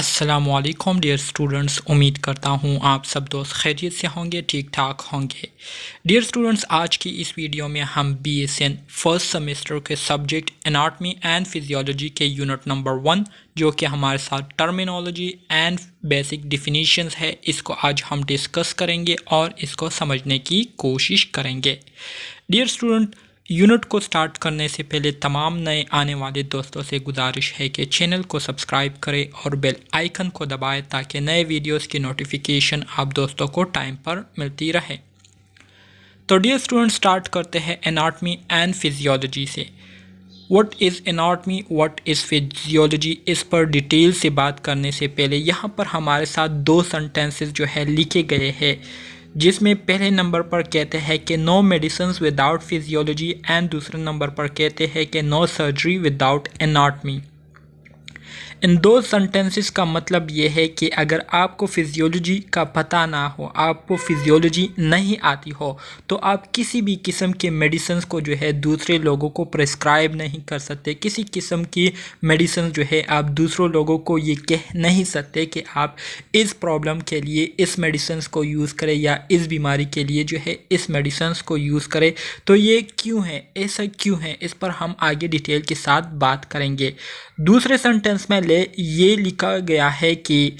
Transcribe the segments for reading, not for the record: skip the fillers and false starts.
अस्सलामुअलैकुम dear students, उम्मीद करता हूँ आप सब दोस्त खैरियत से होंगे, ठीक ठाक होंगे। डियर स्टूडेंट्स, आज की इस वीडियो में हम BSN फर्स्ट सेमेस्टर के सब्जेक्ट एनाटॉमी एंड फिजियोलॉजी के यूनिट नंबर 1 जो कि हमारे साथ टर्मिनोलॉजी एंड बेसिक डिफिनीशंस है, इसको आज हम डिस्कस करेंगे और इसको समझने की कोशिश करेंगे। डियर स्टूडेंट, यूनिट को स्टार्ट करने से पहले तमाम नए आने वाले दोस्तों से गुजारिश है कि चैनल को सब्सक्राइब करें और बेल आइकन को दबाएं ताकि नए वीडियोस की नोटिफिकेशन आप दोस्तों को टाइम पर मिलती रहे। तो डियर स्टूडेंट, स्टार्ट करते हैं एनाटॉमी एंड फिजियोलॉजी से। What is anatomy, what is physiology, इस पर डिटेल से बात करने से पहले यहाँ पर हमारे साथ दो सेंटेंसेस जो है लिखे गए हैं, जिसमें पहले नंबर पर कहते हैं कि no medicine without physiology and दूसरे नंबर पर कहते हैं कि नो सर्जरी विदाउट एनाटॉमी। इन दो सेंटेंसेस का मतलब ये है कि अगर आपको फिजियोलॉजी का पता ना हो, आपको फिजियोलॉजी नहीं आती हो, तो आप किसी भी किस्म के मेडिसिन को जो है दूसरे लोगों को प्रिस्क्राइब नहीं कर सकते। किसी किस्म की मेडिसिन जो है आप दूसरों लोगों को ये कह नहीं सकते कि आप इस प्रॉब्लम के लिए इस मेडिसिन को यूज़ करें या इस बीमारी के लिए जो है इस मेडिसिन को यूज़ करें। तो ये क्यों है, ऐसा क्यों है, इस पर हम आगे डिटेल के साथ बात करेंगे। दूसरे सेंटेंस में ये लिखा गया है कि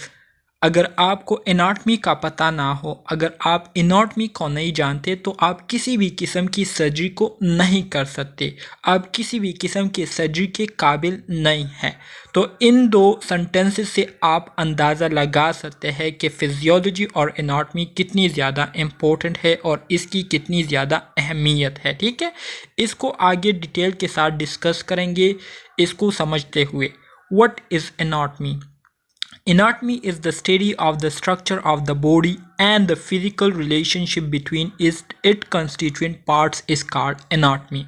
अगर आपको एनाटॉमी का पता ना हो, अगर आप एनाटॉमी को नहीं जानते, तो आप किसी भी किस्म की सर्जरी को नहीं कर सकते, आप किसी भी किस्म की सर्जरी के काबिल नहीं हैं। तो इन दो सेंटेंसेस से आप अंदाज़ा लगा सकते हैं कि फिजियोलॉजी और एनाटॉमी कितनी ज़्यादा इम्पोर्टेंट है और इसकी कितनी ज़्यादा अहमियत है। ठीक है, इसको आगे डिटेल के साथ डिस्कस करेंगे इसको समझते हुए। What is anatomy? Anatomy is the study of the structure of the body and the physical relationship between its constituent parts is called anatomy.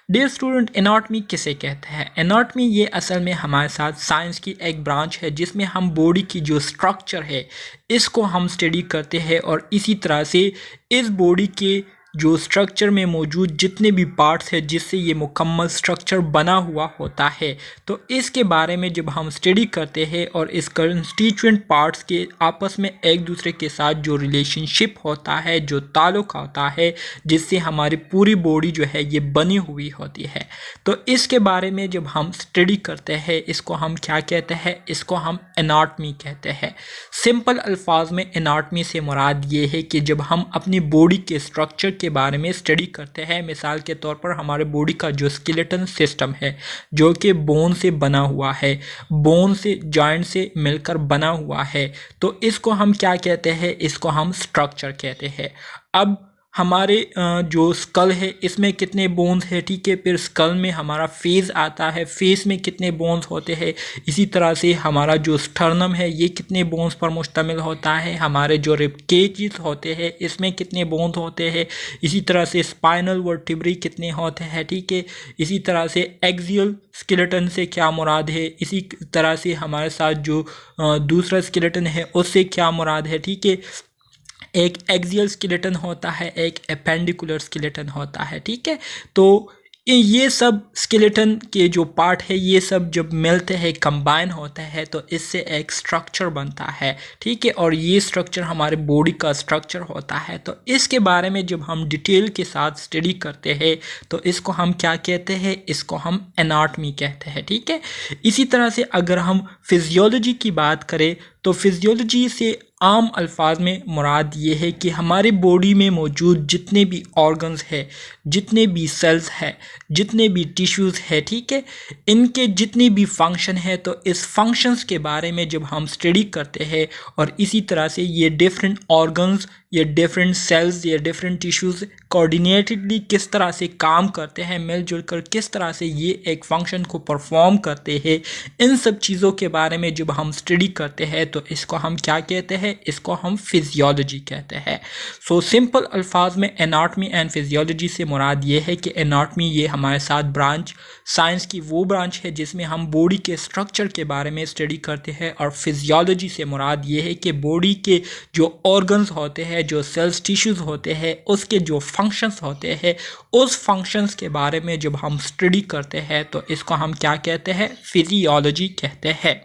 Dear student, anatomy किसे कहते हैं? anatomy ये असल में हमारे साथ साइंस की एक ब्रांच है जिसमें हम बॉडी की जो स्ट्रक्चर है इसको हम स्टडी करते हैं और इसी तरह से इस बॉडी के जो स्ट्रक्चर में मौजूद जितने भी पार्ट्स हैं जिससे ये मुकम्मल स्ट्रक्चर बना हुआ होता है, तो इसके बारे में जब हम स्टडी करते हैं और इस कंस्टिट्यूएंट पार्ट्स के आपस में एक दूसरे के साथ जो रिलेशनशिप होता है, जो ताल्लुक़ होता है, जिससे हमारी पूरी बॉडी जो है ये बनी हुई होती है, तो इसके बारे में जब हम स्टडी करते हैं इसको हम क्या कहते हैं? इसको हम एनाटॉमी कहते हैं। सिंपल अल्फाज में एनाटॉमी से मुराद ये है कि जब हम अपनी बॉडी के स्ट्रक्चर के बारे में स्टडी करते हैं, मिसाल के तौर पर हमारे बॉडी का जो स्केलेटन सिस्टम है जो कि बोन से बना हुआ है, बोन से जॉइंट से मिलकर बना हुआ है, तो इसको हम क्या कहते हैं? इसको हम स्ट्रक्चर कहते हैं। अब हमारे जो स्कल है इसमें कितने बोन्स है, ठीक है, फिर स्कल में हमारा फेस आता है, फेस में कितने बोन्स होते हैं, इसी तरह से हमारा जो स्टर्नम है ये कितने बोन्स पर मुश्तमिल होता है, हमारे जो रिब केजेस होते हैं इसमें कितने बोन्स होते हैं, इसी तरह से स्पाइनल वर्टिब्री कितने होते हैं, ठीक है, इसी तरह से एक्सियल स्केलेटन से क्या मुराद है, इसी तरह से हमारे साथ जो दूसरा स्केलेटन है उससे क्या मुराद है, ठीक है। एक एक्सियल स्केलेटन होता है, एक एपेंडिकुलर स्केलेटन होता है, ठीक है। तो ये सब स्केलेटन के जो पार्ट है ये सब जब मिलते हैं, कंबाइन होते हैं, तो इससे एक स्ट्रक्चर बनता है, ठीक है, और ये स्ट्रक्चर हमारे बॉडी का स्ट्रक्चर होता है। तो इसके बारे में जब हम डिटेल के साथ स्टडी करते हैं तो इसको हम क्या कहते हैं? इसको हम एनाटॉमी कहते हैं, ठीक है। इसी तरह से अगर हम फिजियोलॉजी की बात करें तो फिजियोलॉजी से आम अल्फाज में मुराद ये है कि हमारी बॉडी में मौजूद जितने भी ऑर्गन्स हैं, जितने भी सेल्स हैं, जितने भी टिश्यूज़ हैं, ठीक है, इनके जितने भी फंक्शन है, तो इस फंक्शंस के बारे में जब हम स्टडी करते हैं और इसी तरह से ये डिफरेंट ऑर्गन्स, ये डिफरेंट सेल्स, ये डिफरेंट टिश्यूज़ कोऑर्डिनेटेडली किस तरह से काम करते हैं, मिलजुल कर किस तरह से ये एक फंक्शन को परफॉर्म करते हैं, इन सब चीज़ों के बारे में जब हम स्टडी करते हैं तो इसको हम क्या कहते हैं? इसको हम फिजियोलॉजी कहते हैं। सो सिंपल अल्फाज में एनाटॉमी एंड फिजियोलॉजी से मुराद ये है कि एनाटॉमी ये हमारे साथ ब्रांच, साइंस की वो ब्रांच है जिसमें हम बॉडी के स्ट्रक्चर के बारे में स्टडी करते हैं, और फिजियोलॉजी से मुराद ये है कि बॉडी के जो ऑर्गन्स होते हैं, जो सेल्स टिश्यूज़ होते हैं, उसके जो फंक्शंस होते हैं, उस फंक्शंस के बारे में जब हम स्टडी करते हैं तो इसको हम क्या कहते हैं? फिजियोलॉजी कहते हैं।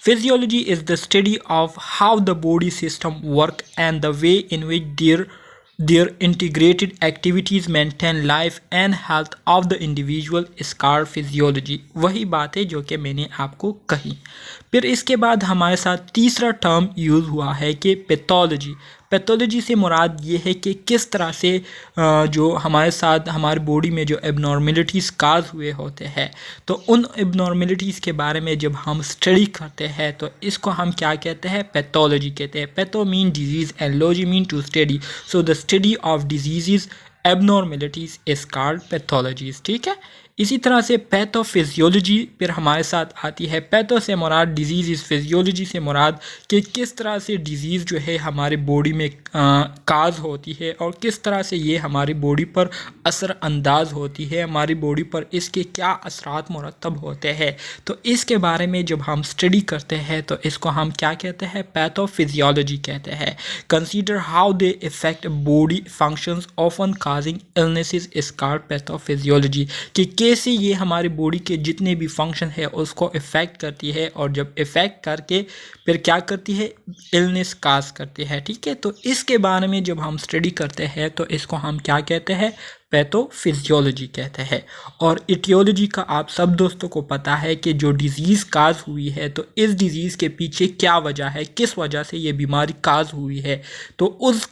Physiology is the study of how the body system work and the way in which their integrated activities maintain life and health of the individual is called physiology। वही बात है जो कि मैंने आपको कही। फिर इसके बाद हमारे साथ तीसरा टर्म यूज़ हुआ है कि पैथोलॉजी। पैथोलॉजी से मुराद ये है कि किस तरह से जो हमारे साथ हमारी बॉडी में जो एबनॉर्मेलिटीज़ काज हुए होते हैं, तो उन एबनॉर्मेलिटीज़ के बारे में जब हम स्टडी करते हैं तो इसको हम क्या कहते हैं, पैथोलॉजी कहते हैं। Patho mean disease and logy mean to study, so the study of disease abnormalities is called pathologies. ठीक है। इसी तरह से पैथोफिजियोलॉजी फिर हमारे साथ आती है। पैथो से मुराद डिजीज़, इस फिजियोलॉजी से मुराद कि किस तरह से डिज़ीज़ जो है हमारी बॉडी में काज होती है और किस तरह से ये हमारी बॉडी पर असर अंदाज होती है, हमारी बॉडी पर इसके क्या असरात मुरतब होते हैं। तो इसके बारे में जब हम स्टडी करते हैं तो इसको हम क्या कहते हैं, पैथोफिजियोलॉजी कहते हैं। Consider how they effect body functions often causing illnesses is called pathophysiology, कि कैसे ये हमारी बॉडी के जितने भी फंक्शन है उसको इफ़ेक्ट करती है और जब इफ़ेक्ट करके फिर क्या करती है, इलनेस काज करती है। ठीक है। तो इसके बारे में जब हम स्टडी करते हैं तो इसको हम क्या कहते हैं, पैथोफिजियोलॉजी कहते हैं। और इटियोलॉजी का आप सब दोस्तों को पता है कि जो डिज़ीज़ काज हुई है तो इस डिज़ीज़ के पीछे क्या वजह है, किस वजह से ये बीमारी काज हुई है, तो उस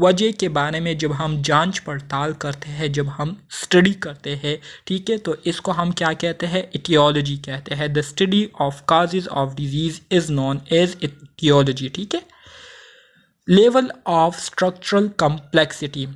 वजह के बारे में जब हम जांच पड़ताल करते हैं, जब हम स्टडी करते हैं, ठीक है, तो इसको हम क्या कहते हैं, इटियोलॉजी कहते हैं। The study of causes of disease is known as etiology. ठीक है। Level of structural complexity.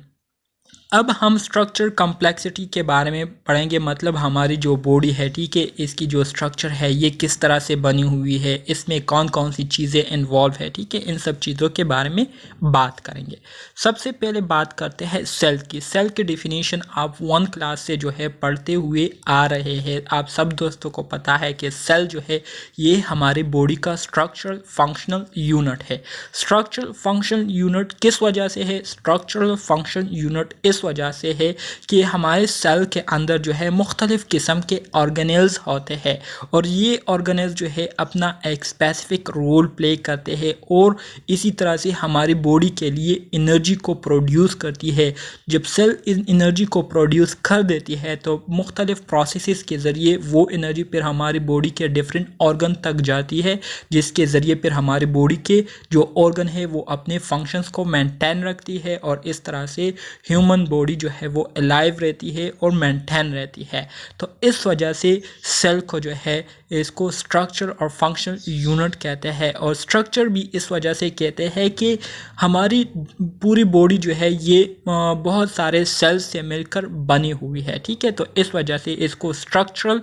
अब हम स्ट्रक्चर कम्प्लेक्सिटी के बारे में पढ़ेंगे, मतलब हमारी जो बॉडी है, ठीक है, इसकी जो स्ट्रक्चर है ये किस तरह से बनी हुई है, इसमें कौन कौन सी चीज़ें इन्वॉल्व है। ठीक है। इन सब चीज़ों के बारे में बात करेंगे। सबसे पहले बात करते हैं सेल की। सेल की डिफिनीशन आप 1 क्लास से जो है पढ़ते हुए आ रहे हैं। आप सब दोस्तों को पता है कि सेल जो है ये हमारी बॉडी का स्ट्रक्चरल फंक्शनल यूनिट है। स्ट्रक्चरल फंक्शनल यूनिट किस वजह से है, स्ट्रक्चरल फंक्शनल यूनिट इस वजह से है कि हमारे सेल के अंदर जो है मुख्तलिफ़ किस्म के ऑर्गेनेल्स होते हैं और ये ऑर्गेनेल्स जो है अपना एक स्पेसिफिक रोल प्ले करते हैं और इसी तरह से हमारी बॉडी के लिए एनर्जी को प्रोड्यूस करती है। जब सेल इन एनर्जी को प्रोड्यूस कर देती है तो मुख्तलिफ़ प्रोसेसेस के ज़रिए वो एनर्जी फिर हमारी बॉडी के डिफरेंट ऑर्गन तक जाती है, जिसके ज़रिए फिर हमारी बॉडी के जो ऑर्गन है वो अपने फंक्शंस को मेंटेन रखती है और इस तरह से ह्यूमन बॉडी जो है वो अलाइव रहती है और मेंटेन रहती है। तो इस वजह से सेल को जो है इसको स्ट्रक्चर और फंक्शनल यूनिट कहते हैं। और स्ट्रक्चर भी इस वजह से कहते हैं कि हमारी पूरी बॉडी जो है ये बहुत सारे सेल्स से मिलकर बनी हुई है। ठीक है। तो इस वजह से इसको स्ट्रक्चरल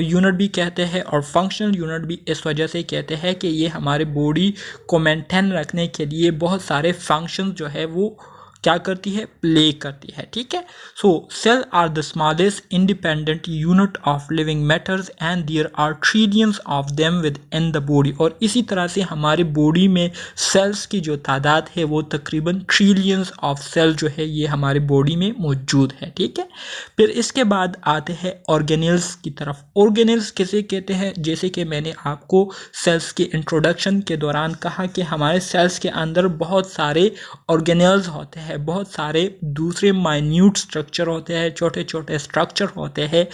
यूनिट भी कहते हैं और फंक्शनल यूनिट भी इस वजह से कहते हैं कि ये हमारे बॉडी को मेंटेन रखने के लिए बहुत सारे फंक्शन जो है वो क्या करती है, प्ले करती है। ठीक है। So cell are the smallest independent unit of living matters and there are trillions of them within the body. और इसी तरह से हमारी बॉडी में सेल्स की जो तादाद है वो तकरीबन ट्रिलियंस ऑफ सेल जो है ये हमारी बॉडी में मौजूद है। ठीक है। फिर इसके बाद आते हैं ऑर्गेनेल्स की तरफ। ऑर्गेनेल्स किसे कहते हैं, जैसे कि मैंने आपको सेल्स के इंट्रोडक्शन के दौरान कहा कि हमारे सेल्स के अंदर बहुत सारे ऑर्गेनेल्स होते हैं, बहुत सारे दूसरे माइन्यूट स्ट्रक्चर होते हैं, छोटे छोटे स्ट्रक्चर होते हैं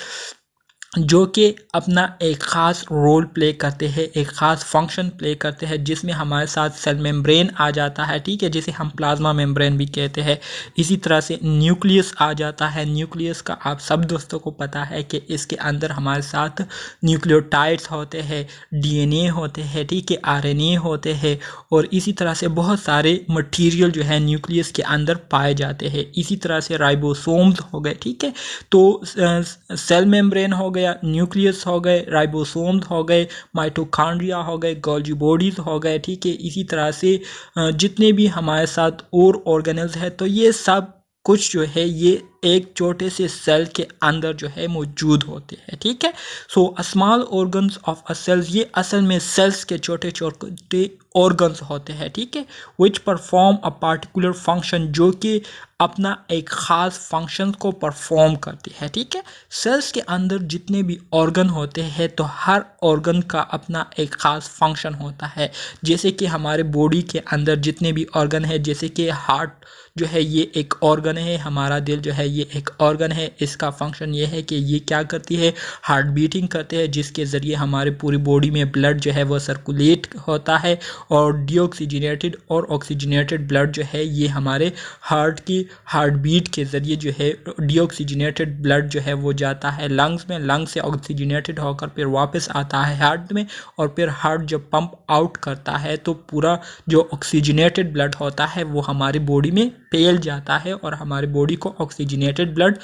जो कि अपना एक ख़ास रोल प्ले करते हैं, एक ख़ास फंक्शन प्ले करते हैं, जिसमें हमारे साथ सेल मेम्ब्रेन आ जाता है। ठीक है। जिसे हम प्लाज्मा मेम्ब्रेन भी कहते हैं। इसी तरह से न्यूक्लियस आ जाता है। न्यूक्लियस का आप सब दोस्तों को पता है कि इसके अंदर हमारे साथ न्यूक्लियोटाइड्स होते हैं, डीएनए होते हैं, ठीक है, आरएनए होते हैं और इसी तरह से बहुत सारे मटीरियल जो है न्यूक्लियस के अंदर पाए जाते हैं। इसी तरह से राइबोसोम्स हो गए। ठीक है। तो सेल मेम्ब्रेन हो गया, न्यूक्लियस हो गए, राइबोसोम्स हो गए, माइटोकॉन्ड्रिया हो गए, गोल्जी बॉडीज हो गए। ठीक है। इसी तरह से जितने भी हमारे साथ और ऑर्गेनेल्स है तो ये सब कुछ जो है ये एक छोटे से सेल के अंदर जो है मौजूद होते हैं, ठीक है। So small organs of a cells, ये असल में सेल्स के छोटे छोटे ऑर्गन्स होते हैं, ठीक है, which perform a particular function, जो कि अपना एक ख़ास फंक्शन को परफॉर्म करती है, ठीक है। सेल्स के अंदर जितने भी ऑर्गन होते हैं तो हर ऑर्गन का अपना एक ख़ास फंक्शन होता है। जैसे कि हमारे बॉडी के अंदर जितने भी ऑर्गन है, जैसे कि हार्ट जो है ये एक ऑर्गन है, हमारा दिल जो है ये एक ऑर्गन है। इसका फंक्शन ये है कि ये क्या करती है, हार्ट बीटिंग करते हैं, जिसके ज़रिए हमारी पूरी बॉडी में ब्लड जो है वो सर्कुलेट होता है और डीऑक्सीजनेटेड और ऑक्सीजनेटेड ब्लड जो है ये हमारे हार्ट की हार्ट बीट के ज़रिए जो है डीऑक्सीजनेटेड ब्लड जो है वो जाता है लंग्स में, लंग्स से ऑक्सीजनेटेड होकर फिर वापस आता है हार्ट में, और फिर हार्ट जब पंप आउट करता है तो पूरा जो ऑक्सीजनेटेड ब्लड होता है वो हमारी बॉडी में फैल जाता है और हमारी बॉडी को ऑक्सीजनेटेड ब्लड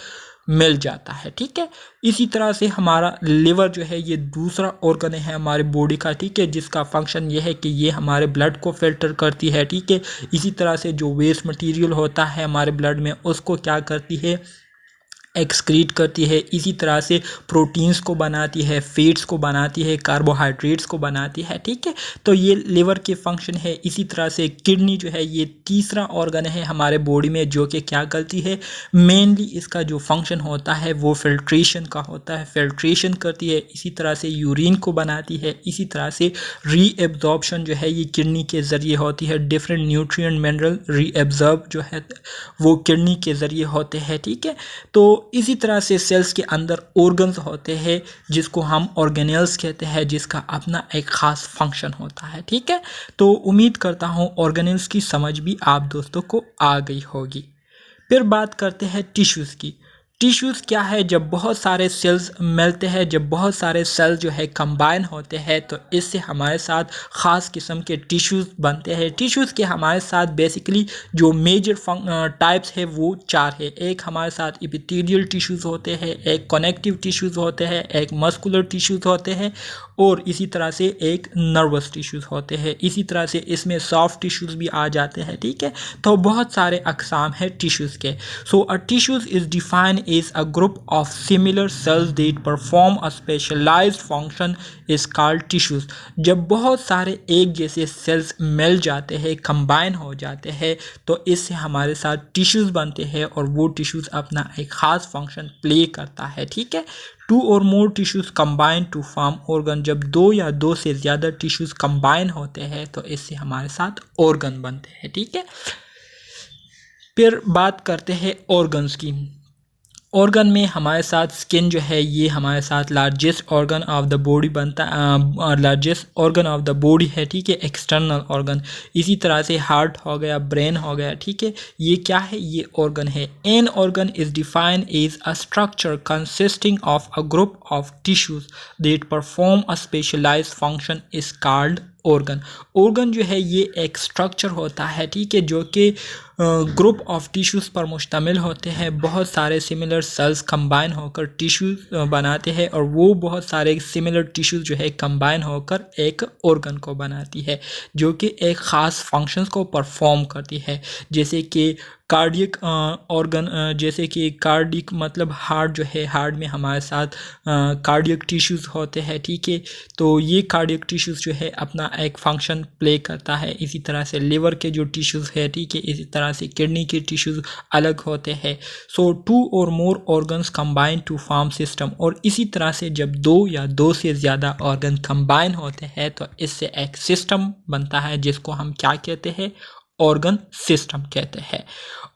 मिल जाता है, ठीक है। इसी तरह से हमारा लिवर जो है ये दूसरा ऑर्गन है हमारी बॉडी का, ठीक है, जिसका फंक्शन ये है कि ये हमारे ब्लड को फिल्टर करती है, ठीक है। इसी तरह से जो वेस्ट मटेरियल होता है हमारे ब्लड में उसको क्या करती है, एक्सक्रीट करती है। इसी तरह से प्रोटीन्स को बनाती है, फैट्स को बनाती है, कार्बोहाइड्रेट्स को बनाती है, ठीक है। तो ये लिवर के फंक्शन है। इसी तरह से किडनी जो है ये तीसरा ऑर्गन है हमारे बॉडी में, जो कि क्या करती है, मेनली इसका जो फंक्शन होता है वो फिल्ट्रेशन का होता है, फिल्ट्रेशन करती है। इसी तरह से यूरिन को बनाती है। इसी तरह से रीएब्जॉर्प्शन जो है ये किडनी के ज़रिए होती है। डिफरेंट न्यूट्रिएंट मिनरल रीएब्जॉर्ब जो है वो किडनी के ज़रिए होते हैं, ठीक है। तो इसी तरह से सेल्स के अंदर ऑर्गन्स होते हैं जिसको हम ऑर्गेनेल्स कहते हैं, जिसका अपना एक ख़ास फंक्शन होता है, ठीक है। तो उम्मीद करता हूँ ऑर्गेनेल्स की समझ भी आप दोस्तों को आ गई होगी। फिर बात करते हैं टिश्यूज़ की। टिश्यूज़ क्या है, जब बहुत सारे सेल्स मिलते हैं, जब बहुत सारे सेल्स जो है कंबाइन होते हैं तो इससे हमारे साथ ख़ास किस्म के टिश्यूज़ बनते हैं। टिश्यूज़ के हमारे साथ बेसिकली जो मेजर टाइप्स है वो 4 है। एक हमारे साथ एपिथेलियल टिश्यूज़ होते हैं, एक कनेक्टिव टिश्यूज़ होते हैं, एक मस्कुलर टिश्यूज़ होते हैं और इसी तरह से एक नर्वस टिश्यूज़ होते हैं। इसी तरह से इसमें सॉफ्ट टिश्यूज़ भी आ जाते हैं, ठीक है। तो बहुत सारे अक़साम है टिश्यूज़ के। So a tissues is defined is a group of similar cells that perform a specialized function is called tissues। जब बहुत सारे एक जैसे सेल्स मिल जाते हैं, कंबाइन हो जाते हैं, तो इससे हमारे साथ टिश्यूज़ बनते हैं और वो टिश्यूज़ अपना एक ख़ास फंक्शन प्ले करता है, ठीक है। 2 और more tissues combine to form organ. जब 2 या 2 से ज़्यादा टिश्यूज़ कंबाइन होते हैं तो इससे हमारे साथ ऑर्गन बनते हैं, ठीक है। फिर बात करते हैं ऑर्गन्स की। ऑर्गन में हमारे साथ स्किन जो है ये हमारे साथ largest organ of the body बनता है, largest organ of the body है, ठीक है, एक्सटर्नल ऑर्गन। इसी तरह से हार्ट हो गया, ब्रेन हो गया, ठीक है, ये क्या है, ये ऑर्गन है। An organ is defined as a structure consisting of a group of tissues that perform a specialised function is called organ. Organ जो है ये एक स्ट्रक्चर होता है, ठीक है, जो कि ग्रुप ऑफ टिश्यूज़ पर मुश्तमिल होते हैं। बहुत सारे सिमिलर सेल्स कंबाइन होकर टिश्यूज़ बनाते हैं और वो बहुत सारे सिमिलर टिश्यूज़ जो है कंबाइन होकर एक ऑर्गन को बनाती है, जो कि एक ख़ास फंक्शंस को परफॉर्म करती है। जैसे कि कार्डियक ऑर्गन, जैसे कि कार्डिक मतलब हार्ट जो है, हार्ट में हमारे साथ कार्डियक टिश्यूज़ होते हैं, ठीक है। तो ये कार्डियक टिश्यूज़ जो है अपना एक फंक्शन प्ले करता है। इसी तरह से लिवर के जो टिश्यूज़ है, ठीक है, इसी तरह से किडनी के टिश्यूज़ अलग होते हैं। सो 2 और more organs combine to form system. और इसी तरह से जब 2 या 2 से ज़्यादा ऑर्गन कंबाइन होते हैं तो इससे एक सिस्टम बनता है, जिसको हम क्या कहते हैं, ऑर्गन सिस्टम कहते हैं।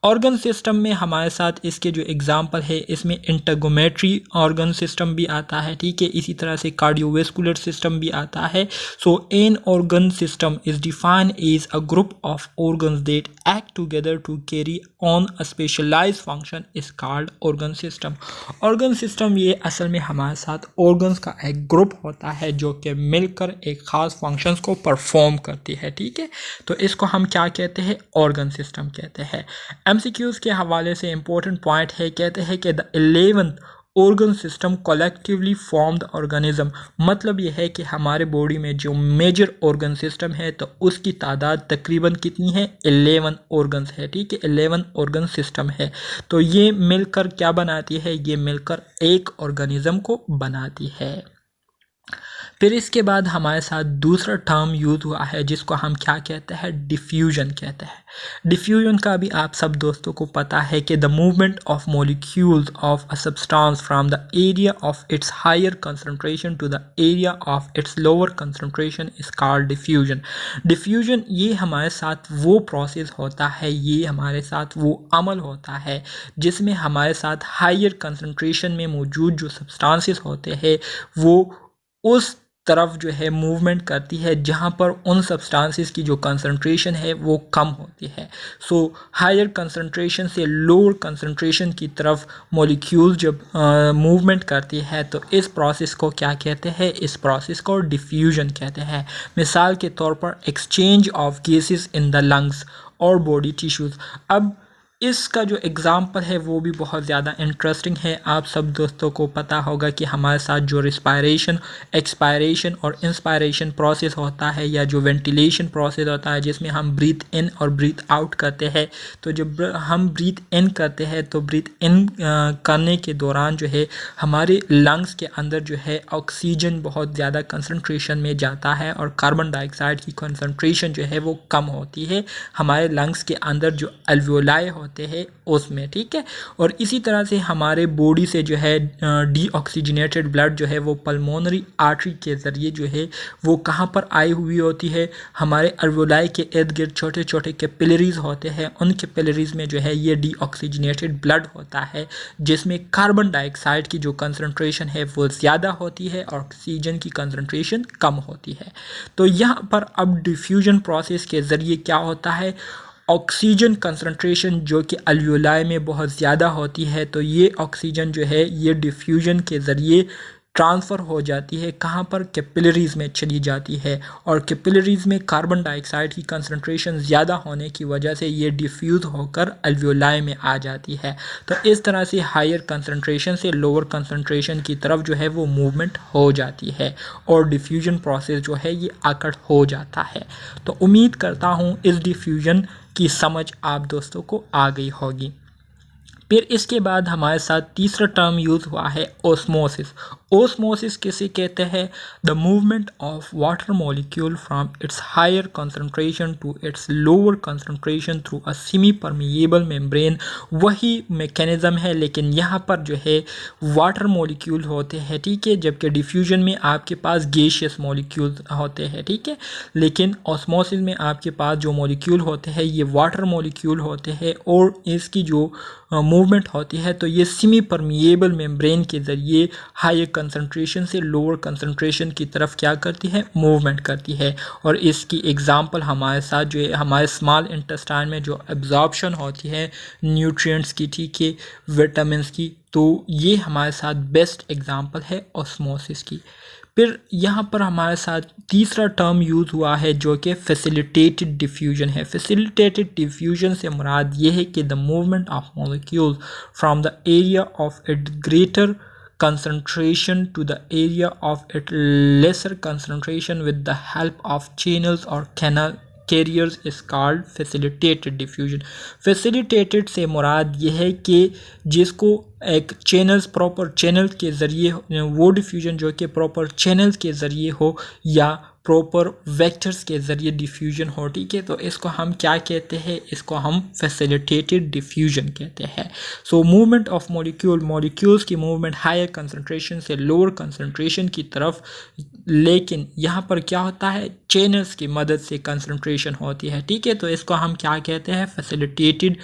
ऑर्गन सिस्टम में हमारे साथ इसके जो एग्जांपल है, इसमें इंटेगोमेट्री ऑर्गन सिस्टम भी आता है, ठीक है। इसी तरह से कार्डियोवेस्कुलर सिस्टम भी आता है। So an organ system is defined as a group of organs that act together to carry on a specialised function is called organ system. Organ system ये असल में हमारे साथ ऑर्गन्स का एक ग्रुप होता है जो कि मिलकर एक ख़ास फंक्शंस को परफॉर्म करती है, ठीक है। तो इसको हम क्या कहते हैं, ऑर्गन सिस्टम कहते हैं। एमसीक्यूज़ के हवाले से इम्पोर्टेंट पॉइंट है, कहते हैं कि the 11th organ system collectively form the organism, मतलब यह है कि हमारे बॉडी में जो मेजर ऑर्गन सिस्टम है तो उसकी तादाद तकरीबन कितनी है, 11 ऑर्गन्स है, ठीक है, 11 ऑर्गन सिस्टम है। तो ये मिलकर क्या बनाती है, ये मिलकर एक ऑर्गेनिज्म को बनाती है। फिर इसके बाद हमारे साथ दूसरा टर्म यूज हुआ है जिसको हम क्या कहते हैं, डिफ्यूजन कहते हैं। डिफ्यूजन का भी आप सब दोस्तों को पता है कि the movement of molecules of a substance from the area of its higher concentration to the area of its lower concentration is called diffusion. Diffusion ये हमारे साथ वो प्रोसेस होता है, ये हमारे साथ वो अमल होता है जिसमें हमारे साथ हायर कंसंट्रेशन में मौजूद जो सब्सटेंसेस होते हैं वो उस तरफ जो है मूवमेंट करती है जहाँ पर उन सब्सटेंसेस की जो कंसंट्रेशन है वो कम होती है। सो हायर कंसंट्रेशन से लोअर कंसंट्रेशन की तरफ मॉलिक्यूल जब मूवमेंट करती है तो इस प्रोसेस को क्या कहते हैं, इस प्रोसेस को डिफ्यूजन कहते हैं। मिसाल के तौर पर exchange of gases in the lungs और बॉडी टिश्यूज़। अब इसका जो एग्ज़ाम्पल है वो भी बहुत ज़्यादा इंटरेस्टिंग है। आप सब दोस्तों को पता होगा कि हमारे साथ जो रिस्पायरेशन, एक्सपायरेशन और इंस्पायरेशन प्रोसेस होता है या जो वेंटिलेशन प्रोसेस होता है जिसमें हम ब्रीथ इन और ब्रीथ आउट करते हैं, तो जब हम ब्रीथ इन करते हैं तो ब्रीथ इन करने के दौरान जो है हमारे लंग्स के अंदर जो है ऑक्सीजन बहुत ज़्यादा कंसंट्रेशन में जाता है और कार्बन डाइऑक्साइड की कंसंट्रेशन जो है वो कम होती है हमारे लंग्स के अंदर जो अल्वियोलाई होते हैं उसमें, ठीक है। और इसी तरह से हमारे बॉडी से जो है डीऑक्सीजनेटेड ब्लड जो है वो पल्मोनरी आर्टरी के ज़रिए जो है वो कहाँ पर आई हुई होती है, हमारे अल्वियोलाई के इर्द गिर्द छोटे छोटे कैपिलरीज होते हैं, उन कैपिलरीज में जो है ये डीऑक्सीजनेटेड ब्लड होता है जिसमें कार्बन डाइऑक्साइड की जो कंसंट्रेशन है वो ज़्यादा होती है और ऑक्सीजन की कंसंट्रेशन कम होती है। तो यहाँ पर अब डिफ्यूजन प्रोसेस के ज़रिए क्या होता है, ऑक्सीजन कंसंट्रेशन जो कि अल्वियोलाई में बहुत ज़्यादा होती है तो ये ऑक्सीजन जो है ये डिफ्यूजन के ज़रिए ट्रांसफ़र हो जाती है, कहाँ पर, कैपिलरीज़ में चली जाती है और कैपिलरीज़ में कार्बन डाइऑक्साइड की कंसंट्रेशन ज़्यादा होने की वजह से ये डिफ्यूज़ होकर अल्वियोलाई में आ जाती है। तो इस तरह से हायर कंसंट्रेशन से लोअर कंसंट्रेशन की तरफ जो है वो मूवमेंट हो जाती है और डिफ्यूजन प्रोसेस जो है ये आकड़ हो जाता है। तो उम्मीद करता हूँ इस डिफ्यूजन की समझ आप दोस्तों को आ गई होगी। फिर इसके बाद हमारे साथ तीसरा टर्म यूज़ हुआ है ओस्मोसिस। ओस्मोसिस किसे कहते हैं, the movement of water molecule from its higher concentration to its lower concentration through a semi permeable membrane. वही मैकेनिज़्म है लेकिन यहाँ पर जो है वाटर मॉलिक्यूल होते हैं, ठीक है, जबकि डिफ्यूजन में आपके पास गैसियस मॉलिक्यूल होते हैं, ठीक है, लेकिन ऑस्मोसिस में आपके पास जो मॉलिक्यूल होते हैं ये वाटर मॉलिक्यूल होते हैं और इसकी जो मूवमेंट होती है तो ये सेमी परमिएबल मेम्ब्रेन के ज़रिए हाई कंसंट्रेशन से लोअर कंसंट्रेशन की तरफ क्या करती है, मूवमेंट करती है। और इसकी एग्जांपल हमारे साथ जो है हमारे स्मॉल इंटेस्टाइन में जो एब्जॉर्प्शन होती है न्यूट्रिएंट्स की, ठीक है, विटामिन्स की, तो ये हमारे साथ बेस्ट एग्जांपल है ऑस्मोसिस की। फिर यहाँ पर हमारे साथ तीसरा टर्म यूज़ हुआ है जो कि फैसिलिटेटेड डिफ्यूजन है। फैसिलिटेटेड डिफ्यूजन से मुराद ये है कि the movement of molecules from the area of it greater concentration to the area of its lesser concentration with the help of channels or canal carriers is called facilitated diffusion। facilitated से मुराद ये है कि जिसको एक channels, proper channel के ज़रिए वो diffusion जो कि प्रॉपर चैनल्स के ज़रिए हो या प्रॉपर वेक्टर्स के ज़रिए डिफ्यूजन हो, ठीक है, तो इसको हम क्या कहते हैं, इसको हम फैसिलिटेटेड डिफ्यूजन कहते हैं। सो मूवमेंट ऑफ मॉलिक्यूल्स की मूवमेंट हायर कंसंट्रेशन से लोअर कंसंट्रेशन की तरफ, लेकिन यहाँ पर क्या होता है, चैनल्स की मदद से कंसंट्रेशन होती है, ठीक है, तो इसको हम क्या कहते हैं, फैसिलिटेटेड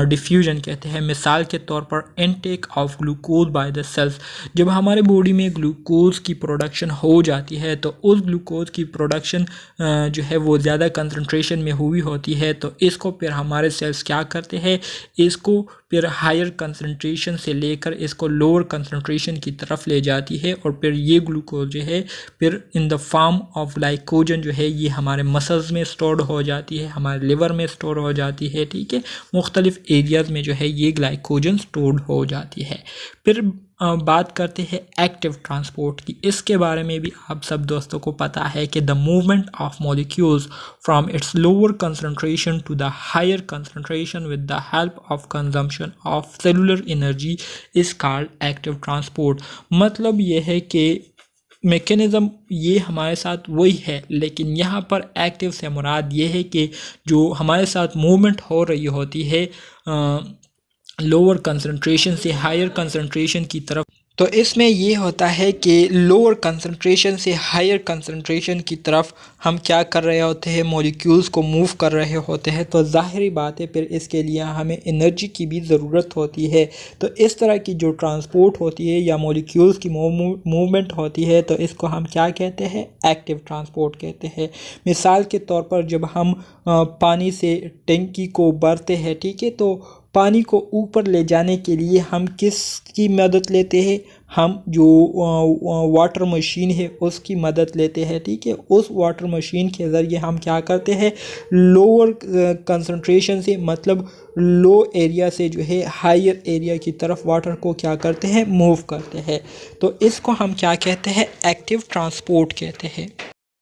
डिफ्यूजन कहते हैं। मिसाल के तौर पर intake of glucose by the cells, जब हमारे बॉडी में ग्लूकोज की प्रोडक्शन हो जाती है तो उस ग्लूकोज की प्रोडक्शन जो है वो ज़्यादा कंसंट्रेशन में हुई होती है तो इसको फिर हमारे सेल्स क्या करते हैं, इसको फिर हायर कंसंट्रेशन से लेकर इसको लोअर कंसंट्रेशन की तरफ ले जाती है और फिर ये ग्लूकोज जो है फिर in the form of glycogen glycogen जो है ये हमारे मसल्स में स्टोर्ड हो जाती है, हमारे लिवर में स्टोर हो जाती है, ठीक है। मुख्तलिफ एरियाज़ में जो है ये ग्लाइकोजन स्टोर्ड हो जाती है। फिर बात करते हैं एक्टिव ट्रांसपोर्ट की। इसके बारे में भी आप सब दोस्तों को पता है कि the movement of molecules from its lower concentration to the higher concentration with the help of consumption of cellular energy is called active transport. मतलब ये है कि मैकेनिज़्म ये हमारे साथ वही है, लेकिन यहाँ पर एक्टिव से मुराद ये है कि जो हमारे साथ मूवमेंट हो रही होती है लोअर कंसंट्रेशन से हायर कंसंट्रेशन की तरफ, तो इसमें ये होता है कि लोअर कंसंट्रेशन से हायर कंसंट्रेशन की तरफ हम क्या कर रहे होते हैं, मॉलिक्यूल्स को मूव कर रहे होते हैं। तो ज़ाहिरी बात है फिर इसके लिए हमें एनर्जी की भी ज़रूरत होती है। तो इस तरह की जो ट्रांसपोर्ट होती है या मॉलिक्यूल्स की मूवमेंट होती है तो इसको हम क्या कहते हैं, एक्टिव ट्रांसपोर्ट कहते हैं। मिसाल के तौर पर जब हम पानी से टंकी को भरते हैं, ठीक है, तो पानी को ऊपर ले जाने के लिए हम किसकी मदद लेते हैं, हम जो वाटर मशीन है उसकी मदद लेते हैं, ठीक है। उस वाटर मशीन के ज़रिए हम क्या करते हैं, लोअर कंसंट्रेशन से मतलब लो एरिया से जो है हायर एरिया की तरफ वाटर को क्या करते हैं, मूव करते हैं। तो इसको हम क्या कहते हैं, एक्टिव ट्रांसपोर्ट कहते हैं।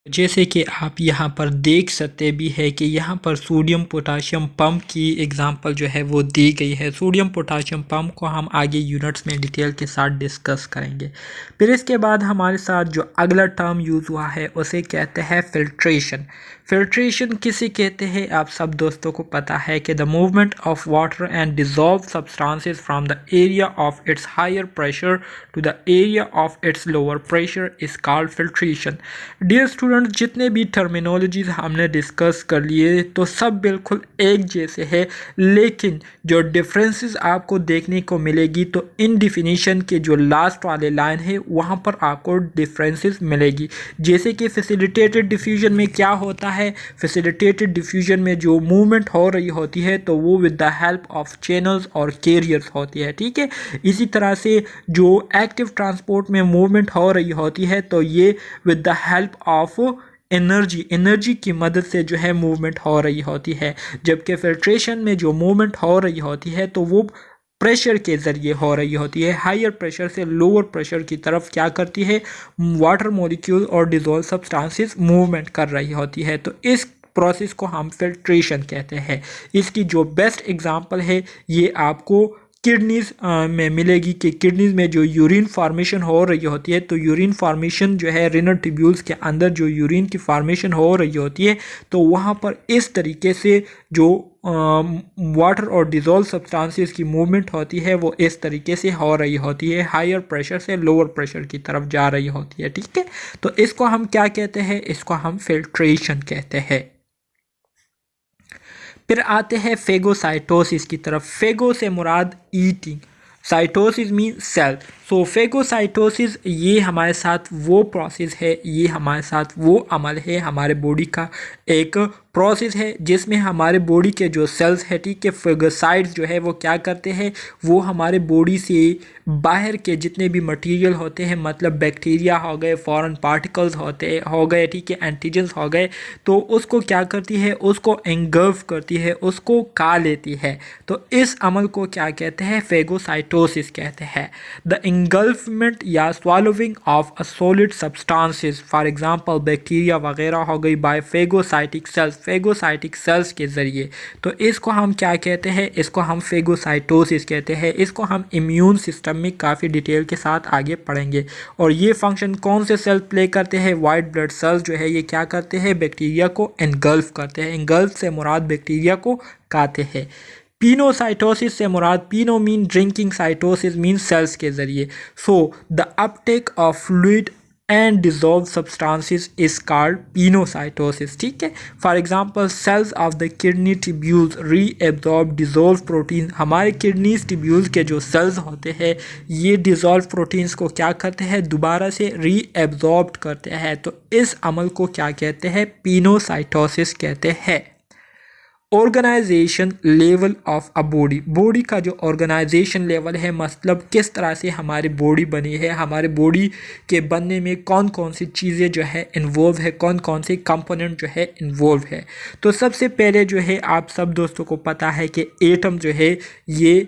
जैसे कि आप यहाँ पर देख सकते भी है कि यहाँ पर सोडियम पोटाशियम पंप की एग्जांपल जो है वो दी गई है। सोडियम पोटाशियम पंप को हम आगे यूनिट्स में डिटेल के साथ डिस्कस करेंगे। फिर इसके बाद हमारे साथ जो अगला टर्म यूज़ हुआ है उसे कहते हैं फिल्ट्रेशन। फिल्ट्रेशन किसे कहते हैं, आप सब दोस्तों को पता है कि the movement of water and dissolve substances from the area of its higher pressure to the area of its lower pressure is called filtration. Dear student, जितने भी टर्मिनोलॉजीज हमने डिस्कस कर लिए तो सब बिल्कुल एक जैसे है, लेकिन जो डिफरेंसेस आपको देखने को मिलेगी तो इन डिफिनीशन के जो लास्ट वाले लाइन है वहाँ पर आपको डिफरेंसेस मिलेगी। जैसे कि फैसिलिटेटेड डिफ्यूजन में क्या होता है, फैसिलिटेटेड डिफ्यूजन में जो मूवमेंट हो रही होती है तो वो with the help of channels और कैरियर्स होती है, ठीक है। इसी तरह से जो एक्टिव ट्रांसपोर्ट में मूवमेंट हो रही होती है तो ये with the help of energy की मदद से जो है मूवमेंट हो रही होती है। जबकि फिल्ट्रेशन में जो मूवमेंट हो रही होती है तो वो प्रेशर के ज़रिए हो रही होती है। हायर प्रेशर से लोअर प्रेशर की तरफ क्या करती है, वाटर मॉलिक्यूल और डिज़ोल्व सब्सटेंसेस मूवमेंट कर रही होती है। तो इस प्रोसेस को हम फिल्ट्रेशन कहते हैं। इसकी जो बेस्ट एग्जांपल है ये आपको किडनीज़ में मिलेगी कि किडनीज़ में जो यूरिन फार्मेशन हो रही होती है तो यूरिन फार्मेशन जो है रिनल ट्यूब्यूल्स के अंदर जो यूरिन की फार्मेशन हो रही होती है तो वहाँ पर इस तरीके से जो वाटर और डिज़ोल्व सब्सटेंसेस की मूवमेंट होती है वो इस तरीके से हो रही होती है, हायर प्रेशर से लोअर प्रेशर की तरफ जा रही होती है, ठीक है। तो इसको हम क्या कहते हैं, इसको हम फिल्ट्रेशन कहते हैं। फिर आते हैं फेगोसाइटोसिस की तरफ। फेगो से मुराद ईटिंग, साइटोसिस मीन सेल। सो फेगोसाइटोसिस ये हमारे साथ वो प्रोसेस है, ये हमारे साथ वो अमल है, हमारे बॉडी का एक प्रोसेस है जिसमें हमारे बॉडी के जो सेल्स है, ठीक है, फेगोसाइट्स जो है वो क्या करते हैं, वो हमारे बॉडी से बाहर के जितने भी मटेरियल होते हैं, मतलब बैक्टीरिया हो गए, फॉरेन पार्टिकल्स हो गए, ठीक है, एंटीजन्स हो गए, तो उसको क्या करती है, उसको एंगल्फ करती है, उसको खा लेती है। तो इस अमल को क्या कहते हैं, फेगोसाइटोसिस कहते हैं। द engulfment या swallowing of a solid substances, for example bacteria वगैरह हो गई बाय फेगोसाइटिक सेल्स के ज़रिए। तो इसको हम क्या कहते हैं, इसको हम फेगोसाइटोसिस कहते हैं। इसको हम इम्यून सिस्टम में काफ़ी डिटेल के साथ आगे पढ़ेंगे। और ये फंक्शन कौन से सेल प्ले करते हैं, वाइट ब्लड सेल्स जो है ये क्या करते हैं, बैक्टीरिया को एनगल्फ करते हैं। एनगल्फ से मुराद बैक्टीरिया को खाते हैं। पिनोसाइटोसिस से मुराद, pino mean drinking, cytosis mean cells के ज़रिए। So the uptake of fluid and dissolve substances is called pinocytosis, ठीक है। For example cells of the kidney tubules reabsorb dissolve protein. हमारे किडनी ट्यूब्यूल्स के जो सेल्स होते हैं ये डिजॉल्व प्रोटीन्स को क्या करते हैं, दोबारा से रीएब्जॉर्ब करते हैं। तो इस अमल को क्या कहते हैं, पिनोसाइटोसिस कहते हैं। Organisation level of a body, body का जो ऑर्गेनाइजेशन लेवल है, मतलब किस तरह से हमारी बॉडी बनी है, हमारे बॉडी के बनने में कौन कौन सी चीज़ें जो है इन्वॉल्व है, कौन कौन से कंपोनेंट जो है इन्वॉल्व है। तो सबसे पहले जो है आप सब दोस्तों को पता है कि एटम जो है ये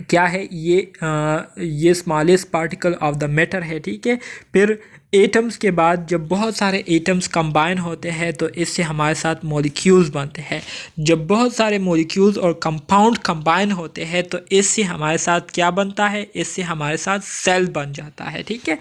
क्या है, ये smallest particle of the matter है, ठीक है। फिर एटम्स के बाद जब बहुत सारे एटम्स कंबाइन होते हैं तो इससे हमारे साथ मॉलिक्यूल्स बनते हैं। जब बहुत सारे मॉलिक्यूल्स और कंपाउंड कंबाइन होते हैं तो इससे हमारे साथ क्या बनता है, इससे हमारे साथ सेल बन जाता है, ठीक है।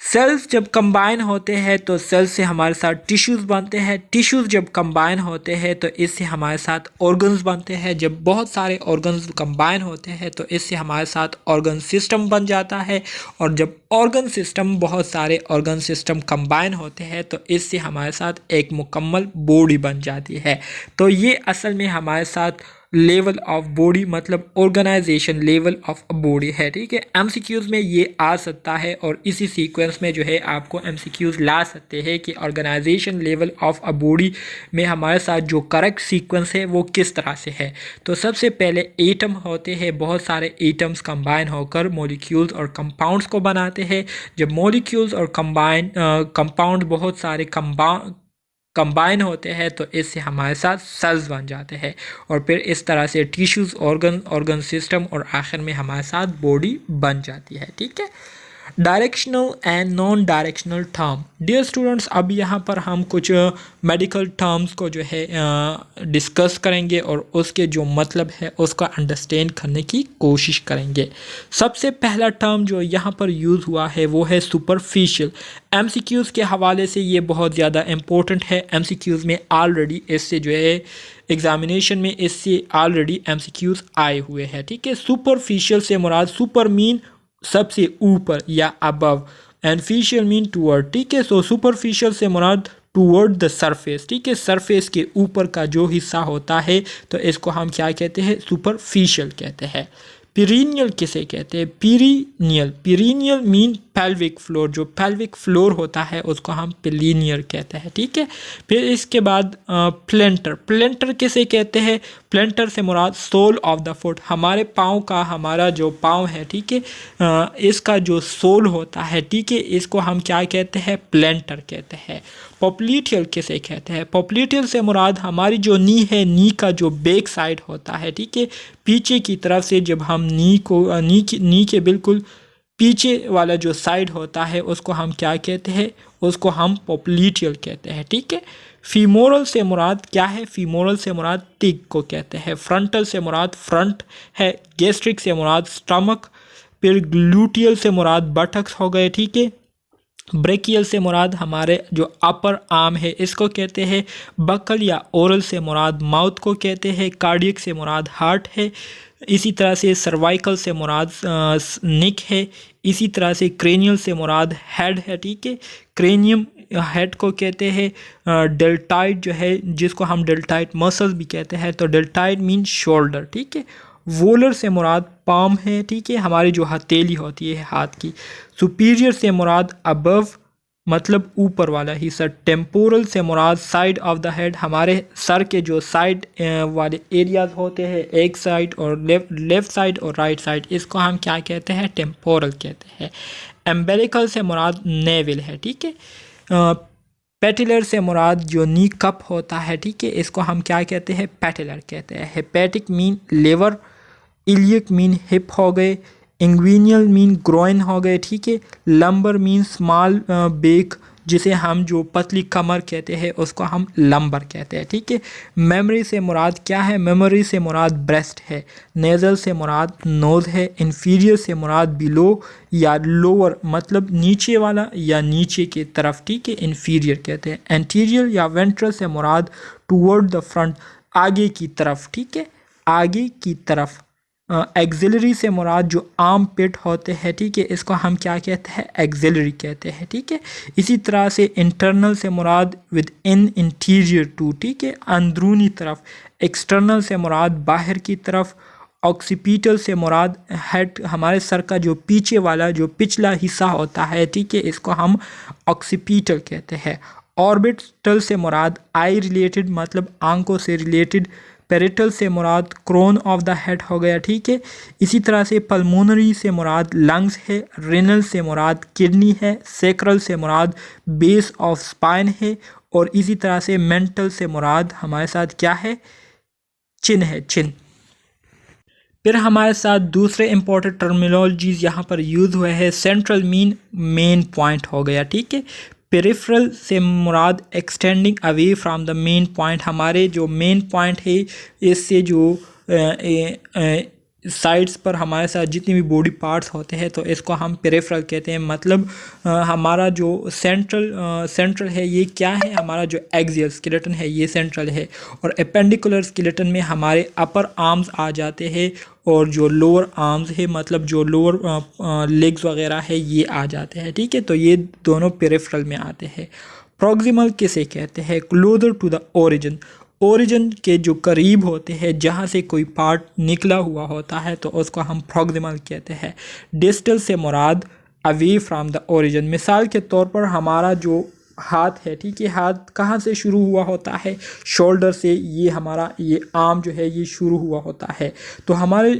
सेल्स जब कंबाइन होते हैं तो सेल्स से हमारे साथ टिश्यूज़ बनते हैं, टिश्यूज़ जब कंबाइन होते हैं तो इससे हमारे साथ ऑर्गन्स बनते हैं। जब बहुत सारे ऑर्गन्स कंबाइन होते हैं तो इससे हमारे साथ ऑर्गन सिस्टम बन जाता है, और जब ऑर्गन सिस्टम, बहुत सारे ऑर्गन सिस्टम कंबाइन होते हैं तो इससे हमारे साथ एक मुकम्मल बॉडी बन जाती है। तो ये असल में हमारे साथ लेवल ऑफ बॉडी, मतलब organisation level of a body है, ठीक है। एमसीक्यूज़ में ये आ सकता है और इसी सीक्वेंस में जो है आपको एमसीक्यूज़ ला सकते हैं कि organisation level of a body में हमारे साथ जो करेक्ट सीक्वेंस है वो किस तरह से है। तो सबसे पहले एटम होते हैं, बहुत सारे एटम्स कंबाइन होकर मॉलिक्यूल्स और कंपाउंड्स को बनाते हैं। जब मॉलिक्यूल्स और कंपाउंड बहुत सारे कंबाइन होते हैं तो इससे हमारे साथ सेल्स बन जाते हैं, और फिर इस तरह से टिश्यूज़, ऑर्गन सिस्टम, और आखिर में हमारे साथ बॉडी बन जाती है, ठीक है। Directional and non directional term, dear students, अब यहाँ पर हम कुछ मेडिकल टर्म्स को जो है डिस्कस करेंगे और उसके जो मतलब है उसका अंडरस्टैंड करने की कोशिश करेंगे। सबसे पहला टर्म जो यहाँ पर यूज़ हुआ है वो है सुपरफिशियल। एमसीक्यूज़ के हवाले से ये बहुत ज़्यादा इम्पोर्टेंट है। एमसीक्यूज़ में ऑलरेडी इससे जो है एग्जामिनेशन में इससे ऑलरेडी एमसीक्यूज़ आए हुए हैं, ठीक है। सुपरफिशियल से मुराद, सुपर मीन सबसे ऊपर या above, and fiscal mean toward, ठीक है। सो सुपरफिशियल से मुराद टूवर्ड द सरफेस, ठीक है, सरफेस के ऊपर का जो हिस्सा होता है तो इसको हम क्या कहते हैं, सुपरफिशियल कहते हैं। पीरिनियल किसे कहते हैं, पीरिनियल, पीरिनियल मीन पेल्विक फ्लोर, जो पेल्विक फ्लोर होता है उसको हम पिलीनियर कहते हैं, ठीक है। फिर इसके बाद प्लेंटर, प्लेंटर किसे कहते हैं, प्लेंटर से मुराद सोल ऑफ द फुट, हमारे पाँव का, हमारा जो पाँव है, ठीक है, इसका जो सोल होता है, ठीक है, इसको हम क्या कहते हैं, प्लेंटर कहते हैं। पॉप्लीटियल किसे कहते हैं, पॉप्लीटियल से मुराद हमारी जो नी है, नी का जो बैक साइड होता है, ठीक है, पीछे की तरफ से जब हम नी के बिल्कुल पीछे वाला जो साइड होता है उसको हम क्या कहते हैं, उसको हम पॉप्लीटियल कहते हैं, ठीक है। फीमोरल से मुराद क्या है, फीमोरल से मुराद टिक को कहते हैं। फ्रंटल से मुराद फ्रंट है। गैस्ट्रिक से मुराद स्टमक। फिर ग्लूटियल से मुराद बटक्स हो गए, ठीक है। ब्रेकियल से मुराद हमारे जो अपर आर्म है इसको कहते हैं। बकल या ओरल से मुराद माउथ को कहते हैं। कार्डियक से मुराद हार्ट है। इसी तरह से सर्वाइकल से मुराद नेक है। इसी तरह से क्रेनियल से मुराद हेड है, ठीक है, क्रेनियम हेड को कहते हैं। डेल्टाइड जो है, जिसको हम डेल्टाइड मसल्स भी कहते हैं, तो डेल्टाइड मीन शोल्डर, ठीक है। वोलर से मुराद पाम है, ठीक है, हमारी जो हथेली होती है हाथ की। सुपीरियर से मुराद अबव, मतलब ऊपर वाला हिस्सा। टेम्पोरल से मुराद साइड ऑफ द हेड, हमारे सर के जो साइड वाले एरियाज होते हैं, एक साइड और लेफ्ट साइड और राइट साइड, इसको हम क्या कहते हैं, टेम्पोरल कहते हैं। एम्बेलिकल से मुराद नेवल है, ठीक है। पेटिलर से मुराद जो नी कप होता है, ठीक है, इसको हम क्या कहते हैं, पेटिलर कहते हैं। हेपेटिक मीन लेवर। इलियक मीन हिप हो गए। इंग्विनियल मीन ग्रोइन हो गए, ठीक है। लंबर मीन स्मॉल बेक, जिसे हम जो पतली कमर कहते हैं उसको हम लंबर कहते हैं, ठीक है। मेमोरी से मुराद क्या है, मेमोरी से मुराद ब्रेस्ट है। नेज़ल से मुराद नोज़ है। इन्फीरियर से मुराद बिलो या लोअर, मतलब नीचे वाला या नीचे की तरफ, ठीक है, इन्फीरियर कहते हैं। एंटीरियर या वेंट्रल से मुराद टूवर्ड द फ्रंट, आगे की तरफ, ठीक है, आगे की तरफ। एक्सिलरी से मुराद जो आर्म पिट होते हैं, ठीक है, इसको हम क्या कहते हैं, एक्सिलरी कहते हैं, ठीक है। इसी तरह से इंटरनल से मुराद विद इन, इंटीरियर टू, ठीक है, अंदरूनी तरफ। एक्सटर्नल से मुराद बाहर की तरफ। ऑक्सीपिटल से मुराद हेड, हमारे सर का जो पीछे वाला जो पिछला हिस्सा होता है, ठीक है, इसको हम ऑक्सीपिटल कहते हैं। ऑर्बिटल से मुराद आई रिलेटेड मतलब आंखों से रिलेटेड, पेरिटल से मुराद क्रोन ऑफ द हेड हो गया, ठीक है। इसी तरह से पल्मोनरी से मुराद लंग्स है, रेनल से मुराद किडनी है, सेक्रल से मुराद बेस ऑफ स्पाइन है, और इसी तरह से मेंटल से मुराद हमारे साथ क्या है, चिन है, चिन। फिर हमारे साथ दूसरे इंपॉर्टेंट टर्मिनोलॉजीज यहाँ पर यूज़ हुए हैं, सेंट्रल मेन पॉइंट हो गया, ठीक है। पेरिफेरल से मुराद extending away from the main point, हमारे जो मेन पॉइंट है इससे जो साइड्स पर हमारे साथ जितने भी बॉडी पार्ट्स होते हैं तो इसको हम पेरिफेरल कहते हैं। मतलब हमारा जो सेंट्रल है ये क्या है, हमारा जो एक्सियल स्केलेटन है ये सेंट्रल है, और एपेंडिकुलर स्केलेटन में हमारे अपर आर्म्स आ जाते हैं, और जो लोअर आर्म्स है मतलब जो लोअर लेग्स वगैरह है ये आ जाते हैं, ठीक है। तो ये दोनों पेरिफेरल में आते हैं। प्रॉक्सिमल किसे कहते हैं, क्लोजर टू द ओरिजिन के जो करीब होते हैं, जहाँ से कोई पार्ट निकला हुआ होता है तो उसको हम प्रॉक्सिमल कहते हैं। डिस्टल से मुराद अवे फ्रॉम द ओरिजिन, मिसाल के तौर पर हमारा जो हाथ है, ठीक है, हाथ कहाँ से शुरू हुआ होता है, शोल्डर से, ये हमारा ये आर्म जो है ये शुरू हुआ होता है, तो हमारे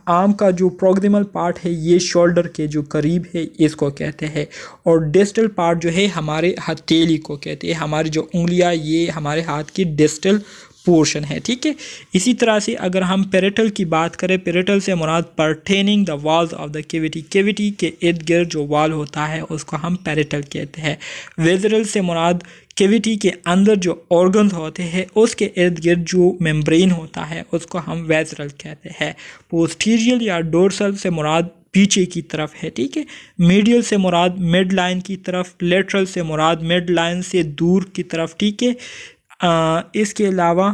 आर्म का जो प्रॉक्सिमल पार्ट है ये शोल्डर के जो करीब है इसको कहते हैं, और डिस्टल पार्ट जो है हमारे हथेली को कहते हैं। हमारी जो उंगलियां ये हमारे हाथ की डिस्टल पोर्शन है, ठीक है। इसी तरह से अगर हम पेरिटल की बात करें, पेरिटल से मुराद pertaining the walls of the cavity के इर्द गिर्द जो वॉल होता है उसको हम पेरिटल कहते हैं। वेजरल से मुराद केविटी के अंदर जो ऑर्गन्स होते हैं उसके इर्द गिर्द जो मेम्ब्रेन होता है उसको हम वेजरल कहते हैं। पोस्टीरियल या डोर्सल से मुराद पीछे की तरफ है, ठीक है। मीडियल से मुराद मिड लाइन की तरफ, लेटरल से मुराद मिड लाइन से दूर की तरफ, ठीक है। इसके अलावा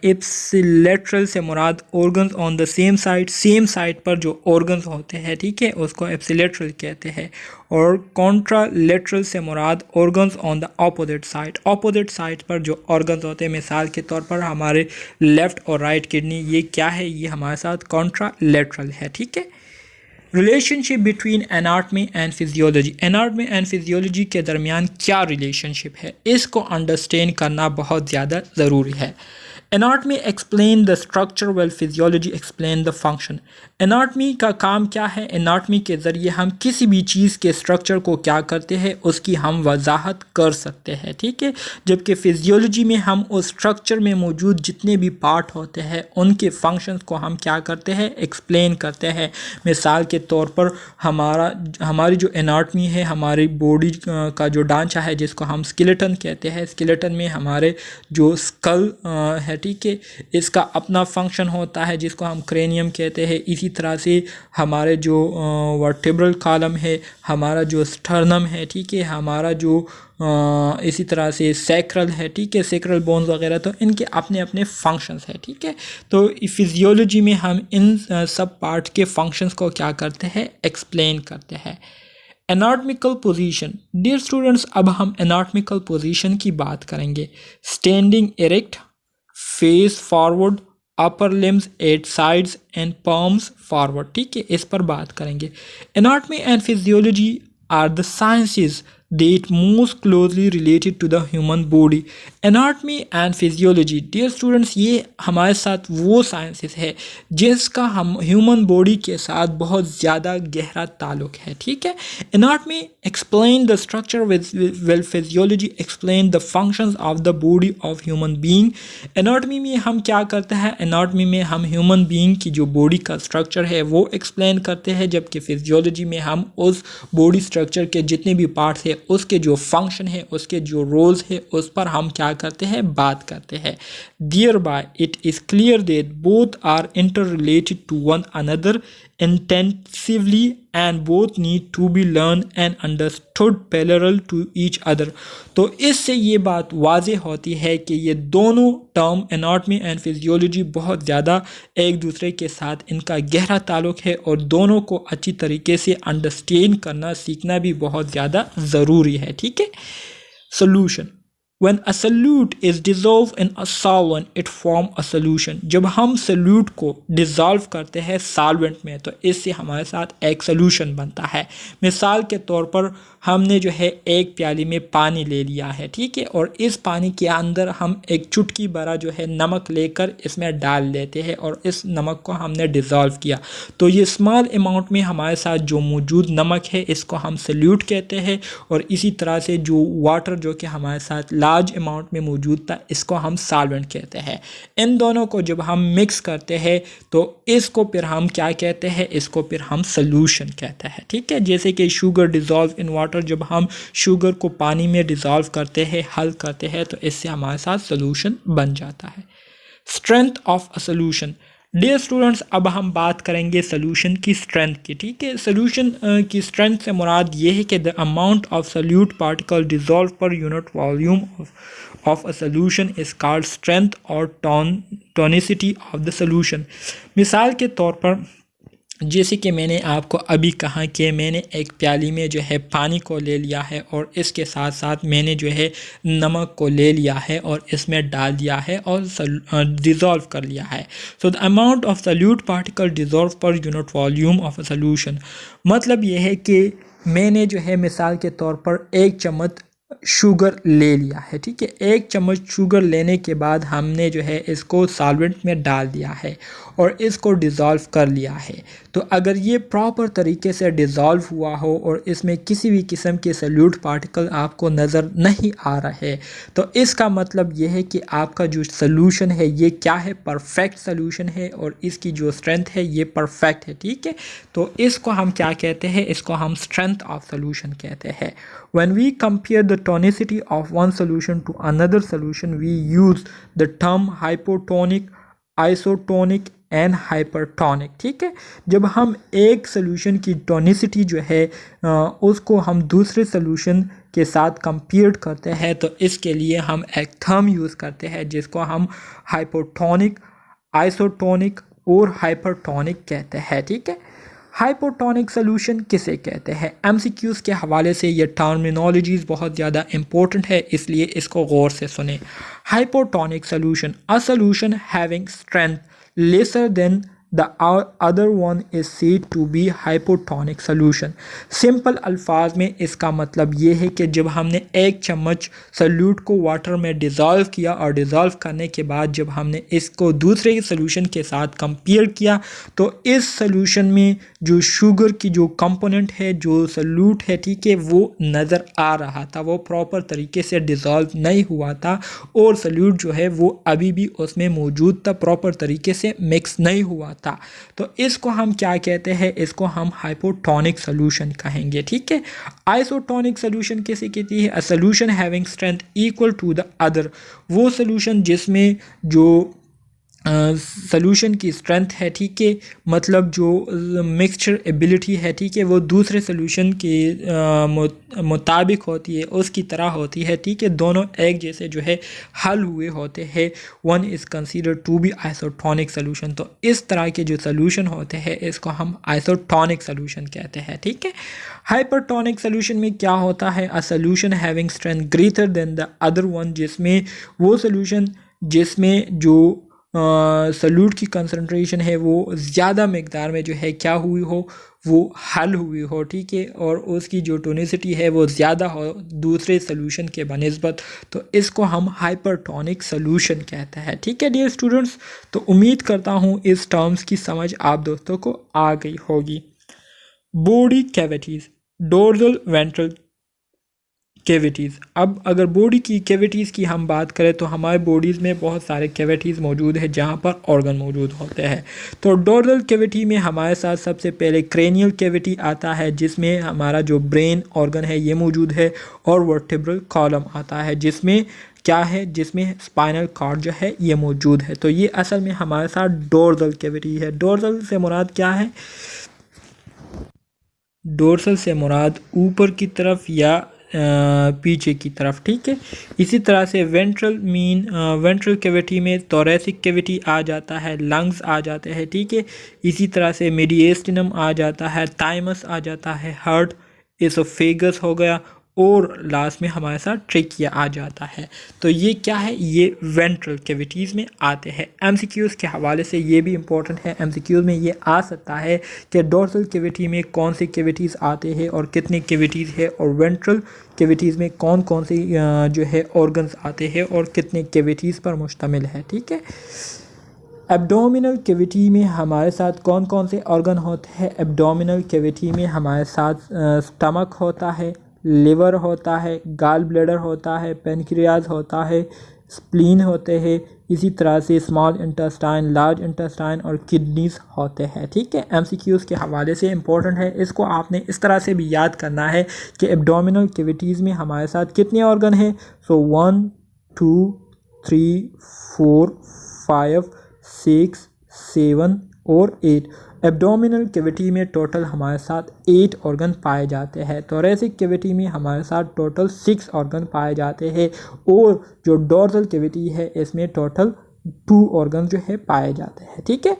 एप्सिलेटरल से मुराद organs on the same side पर जो ऑर्गन्स होते हैं, ठीक है, उसको एप्सिलेटरल कहते हैं। और कॉन्ट्रालेटरल से मुराद organs on the opposite side पर जो ऑर्गन्स होते हैं, मिसाल के तौर पर हमारे लेफ़्ट और राइट किडनी, ये क्या है, ये हमारे साथ कॉन्ट्रालेटरल है, ठीक है। Relationship between anatomy and physiology, anatomy and physiology के दरमियान क्या रिलेशनशिप है, इसको अंडरस्टैंड करना बहुत ज़्यादा ज़रूरी है। Anatomy explain the structure well physiology explain the function. Anatomy का काम क्या है, एनाटमी के ज़रिए हम किसी भी चीज़ के स्ट्रक्चर को क्या करते हैं उसकी हम वजाहत कर सकते हैं, ठीक है। जबकि फिजियोलॉजी में हम उस स्ट्रक्चर में मौजूद जितने भी पार्ट होते हैं उनके फंक्शंस को हम क्या करते हैं, एक्सप्लेन करते हैं। मिसाल के तौर पर हमारी जो एनाटमी है, हमारी बॉडी का जो ढांचा है जिसको हम स्केलेटन कहते हैं, स्केलेटन में हमारे जो स्कल है, ठीक है, इसका अपना फंक्शन होता है जिसको हम क्रेनियम कहते हैं। इसी तरह से हमारे जो वर्टेब्रल कॉलम है, हमारा जो स्टर्नम है, ठीक है, हमारा जो इसी तरह से सैक्रल है, ठीक है, सैक्रल बोन्स वगैरह, तो इनके अपने अपने फंक्शंस है, ठीक है। तो फिजियोलॉजी में हम इन सब पार्ट के फंक्शंस को क्या करते हैं, एक्सप्लेन करते हैं। एनाटॉमिकल पोजीशन, डियर स्टूडेंट्स, अब हम एनाटॉमिकल पोजीशन की बात करेंगे। Standing erect, face forward, upper limbs at sides and palms forward, ठीक है, इस पर बात करेंगे। Anatomy and physiology are the sciences that most closely related to the human body. Anatomy and physiology, dear students, ये हमारे साथ वो साइंसेस है जिसका हम ह्यूमन बॉडी के साथ बहुत ज़्यादा गहरा ताल्लुक है, ठीक है। Anatomy explain the structure well physiology explain the functions of the body of human being. Anatomy में हम क्या करते हैं, एनाटॉमी में हम ह्यूमन बीइंग की जो बॉडी का स्ट्रक्चर है वो एक्सप्लेन करते हैं, जबकि फिजियोलॉजी में हम उस बॉडी स्ट्रक्चर के जितने भी पार्ट्स है उसके जो फंक्शन है, उसके जो रोल्स है, उस पर हम क्या करते हैं, बात करते हैं। Thereby it is clear that both are interrelated to one another intensively and both need to be learned and understood parallel to each other. तो इससे ये बात वाज़ेह होती है कि ये दोनों टर्म एनाटॉमी एंड फिजियोलॉजी बहुत ज़्यादा एक दूसरे के साथ इनका गहरा ताल्लुक है और दोनों को अच्छी तरीके से अंडरस्टैंड करना सीखना भी बहुत ज़्यादा ज़रूरी है, ठीक है। Solution, When a solute is dissolved in a solvent, it form a solution. जब हम solute को dissolve करते हैं solvent में तो इससे हमारे साथ एक solution बनता है। मिसाल के तौर पर हमने जो है एक प्याली में पानी ले लिया है, ठीक है, और इस पानी के अंदर हम एक चुटकी भरा जो है नमक लेकर इसमें डाल देते हैं और इस नमक को हमने डिज़ोल्व किया। तो ये स्मॉल अमाउंट में हमारे साथ जो मौजूद नमक है इसको हम सल्यूट कहते हैं, और इसी तरह से जो वाटर जो कि हमारे साथ लार्ज अमाउंट में मौजूद था इसको हम सॉल्वेंट कहते हैं। इन दोनों को जब हम मिक्स करते हैं तो इसको फिर हम क्या कहते हैं, इसको फिर हम सॉल्यूशन कहते हैं, ठीक है। जैसे कि शुगर डिज़ोल्व इन वाटर, जब हम शुगर को पानी में डिज़ोल्व करते हैं, हल करते हैं, तो इससे हमारे साथ सॉल्यूशन बन जाता है। Strength of a solution. Dear students, अब हम बात करेंगे सॉल्यूशन की स्ट्रेंथ की, ठीक है। सॉल्यूशन की स्ट्रेंथ से मुराद ये है कि the amount of solute particle dissolve per unit volume of a solution is called strength और टोनिसिटी ऑफ द सॉल्यूशन। मिसाल के तौर पर जैसे कि मैंने आपको अभी कहा कि मैंने एक प्याली में जो है पानी को ले लिया है और इसके साथ साथ मैंने जो है नमक को ले लिया है और इसमें डाल दिया है और डिज़ोल्व कर लिया है। So the amount of solute particle dissolve per unit volume of a solution. मतलब यह है कि मैंने जो है मिसाल के तौर पर एक चम्मच शुगर ले लिया है, ठीक है। एक चम्मच शुगर लेने के बाद हमने जो है इसको सॉल्वेंट में डाल दिया है और इसको डिज़ोल्व कर लिया है। तो अगर ये प्रॉपर तरीके से डिज़ोल्व हुआ हो और इसमें किसी भी किस्म के सॉल्यूट पार्टिकल आपको नज़र नहीं आ रहे, तो इसका मतलब ये है कि आपका जो सॉल्यूशन है ये क्या है, परफेक्ट सॉल्यूशन है और इसकी जो स्ट्रेंथ है ये परफेक्ट है, ठीक है। तो इसको हम क्या कहते हैं, इसको हम स्ट्रेंथ ऑफ सॉल्यूशन कहते हैं। When we compare the tonicity of one solution to another solution, we use the term hypotonic, isotonic and hypertonic, ठीक है। जब हम एक सोल्यूशन की टोनिसिटी जो है उसको हम दूसरे सोल्यूशन के साथ कंपेयर करते हैं तो इसके लिए हम एक टर्म यूज़ करते हैं जिसको हम हाइपोटोनिक, आइसोटोनिक और हाइपरटोनिक कहते हैं, ठीक है। हाइपोटोनिक सोल्यूशन किसे कहते हैं? एमसीक्यूज़ के हवाले से ये टर्मिनोलॉजीज़ बहुत ज़्यादा इंपॉर्टेंट है, इसलिए इसको गौर से सुने। Hypotonic solution, a solution having strength lesser than the other one is said to be hypotonic solution। Simple अल्फाज में इसका मतलब ये है कि जब हमने एक चम्मच सल्यूट को वाटर में डिज़ोल्व किया और डिज़ोल्व करने के बाद जब हमने इसको दूसरे सॉल्यूशन के साथ कंपेयर किया तो इस सॉल्यूशन में जो शुगर की जो कंपोनेंट है, जो सल्यूट है, ठीक है, वो नज़र आ रहा था, वो प्रॉपर तरीके से डिज़ोल्व नहीं हुआ था और सल्यूट जो है वो अभी भी उसमें मौजूद था, प्रॉपर तरीके से मिक्स नहीं हुआ था। तो इसको हम क्या कहते हैं, इसको हम हाइपोटोनिक सॉल्यूशन कहेंगे, ठीक है। आइसोटोनिक सॉल्यूशन किसे कहती है? A solution having strength equal to the other, वो सॉल्यूशन जिसमें जो सॉल्यूशन की स्ट्रेंथ है, ठीक है, मतलब जो मिक्सचर एबिलिटी है, ठीक है, वो दूसरे सॉल्यूशन के मुताबिक होती है, उसकी तरह होती है, ठीक है, दोनों एक जैसे जो है हल हुए होते हैं। One is consider to be isotonic solution. तो इस तरह के जो सॉल्यूशन होते हैं इसको हम आइसोटोनिक सॉल्यूशन कहते हैं, ठीक है। हाइपरटोनिक सॉल्यूशन में क्या होता है? A solution having strength greater than the other one, जिसमें वो सॉल्यूशन जिसमें जो सल्यूट की कंसंट्रेशन है वो ज़्यादा मकदार में जो है क्या हुई हो, वो हल हुई हो, ठीक है, और उसकी जो टोनिसिटी है वो ज़्यादा हो दूसरे सॉल्यूशन के बनिस्बत, तो इसको हम हाइपरटोनिक सॉल्यूशन कहते हैं, ठीक है डियर स्टूडेंट्स। तो उम्मीद करता हूँ इस टर्म्स की समझ आप दोस्तों को आ गई होगी। Body cavities, dorsal ventral cavities. अब अगर बॉडी की कैविटीज़ की हम बात करें तो हमारे बॉडीज़ में बहुत सारे कैविटीज़ मौजूद है जहाँ पर ऑर्गन मौजूद होते हैं। तो डोर्सल कैविटी में हमारे साथ सबसे पहले क्रेनियल कैविटी आता है जिसमें हमारा जो ब्रेन ऑर्गन है ये मौजूद है, और वर्टेब्रल कॉलम आता है जिसमें क्या है, जिसमें स्पाइनल कॉर्ड जो है ये मौजूद है। तो ये असल में हमारे साथ डोर्सल कैविटी है। डोर्सल से मुराद क्या है? डोर्सल से मुराद ऊपर की तरफ या पीछे की तरफ, ठीक है। इसी तरह से वेंट्रल कैविटी में थोरैसिक कैविटी आ जाता है, लंग्स आ जाते हैं, ठीक है। इसी तरह से मीडिएस्टिनम आ जाता है, थाइमस आ जाता है, हार्ट, एसोफेगस हो गया और लास्ट में हमारे साथ ट्रेकिया आ जाता है। तो ये क्या है, ये वेंट्रल कैविटीज़ में आते हैं। एमसीक्यूज़ के हवाले से ये भी इम्पोर्टेंट है, एमसीक्यूज़ में ये आ सकता है कि डोर्सल कैविटी में कौन सी कैविटीज़ आते हैं और कितने कैविटीज़ है, और वेंट्रल कैविटीज़ में कौन कौन सी जो है ऑर्गन्स आते हैं और कितने कैविटीज़ पर मुश्तमिल है। ठीक है, एब्डोमिनल कैविटी में हमारे साथ कौन कौन से ऑर्गन होते हैं। एब्डोमिनल कैविटी में हमारे साथ स्टमक होता है, लिवर होता है, गाल ब्लैडर होता है, पेनक्रियाज होता है, स्प्लीन होते हैं, इसी तरह से स्मॉल इंटेस्टाइन, लार्ज इंटेस्टाइन और किडनीज होते हैं। ठीक है, एमसीक्यूज़ के हवाले से इंपॉर्टेंट है, इसको आपने इस तरह से भी याद करना है कि एब्डोमिनल कैविटीज़ में हमारे साथ कितने ऑर्गन हैं। सो 1 2 3 4 5 6 7 और 8। एब्डोमिनल कैविटी में टोटल हमारे साथ 8 ऑर्गन पाए जाते हैं। थोरेसिक कैविटी में हमारे साथ टोटल 6 ऑर्गन पाए जाते हैं, और जो डोर्सल कैविटी है इसमें टोटल 2 ऑर्गन जो है पाए जाते हैं। ठीक है,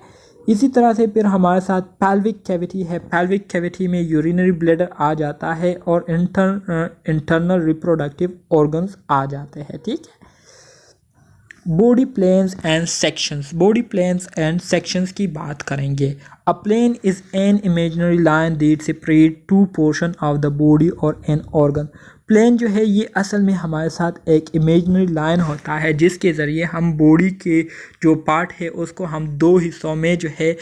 इसी तरह से फिर हमारे साथ पेल्विक कैविटी है। पेल्विक कैविटी में यूरिनरी ब्लैडर आ जाता है और इंटरनल रिप्रोडक्टिव ऑर्गन्स आ जाते हैं। ठीक है, body planes and sections, body planes and sections की बात करेंगे। A plane is an imaginary line that separate two portion of the body और एन ऑर्गन। प्लेन जो है ये असल में हमारे साथ एक इमेजिनरी लाइन होता है जिसके ज़रिए हम बॉडी के जो पार्ट है उसको हम 2 हिस्सों में जो है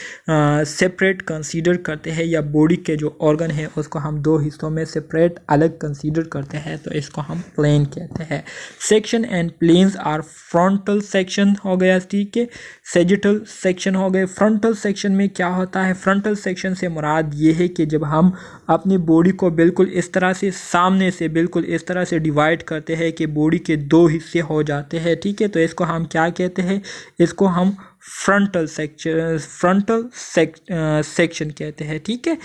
सेपरेट कंसीडर करते हैं, या बॉडी के जो ऑर्गन है उसको हम 2 हिस्सों में सेपरेट अलग कंसीडर करते हैं, तो इसको हम प्लेन कहते हैं। Section and planes are frontal section हो गया, ठीक है, सेजिटल सेक्शन हो गए। फ्रंटल सेक्शन में क्या होता है, फ्रंटल सेक्शन से मुराद ये है कि जब हम अपनी बॉडी को बिल्कुल इस तरह से सामने से बिल्कुल इस तरह से डिवाइड करते हैं कि बॉडी के 2 हिस्से हो जाते हैं। ठीक है, तो इसको हम क्या कहते हैं, इसको हम फ्रंटल सेक्शन कहते हैं। ठीक है,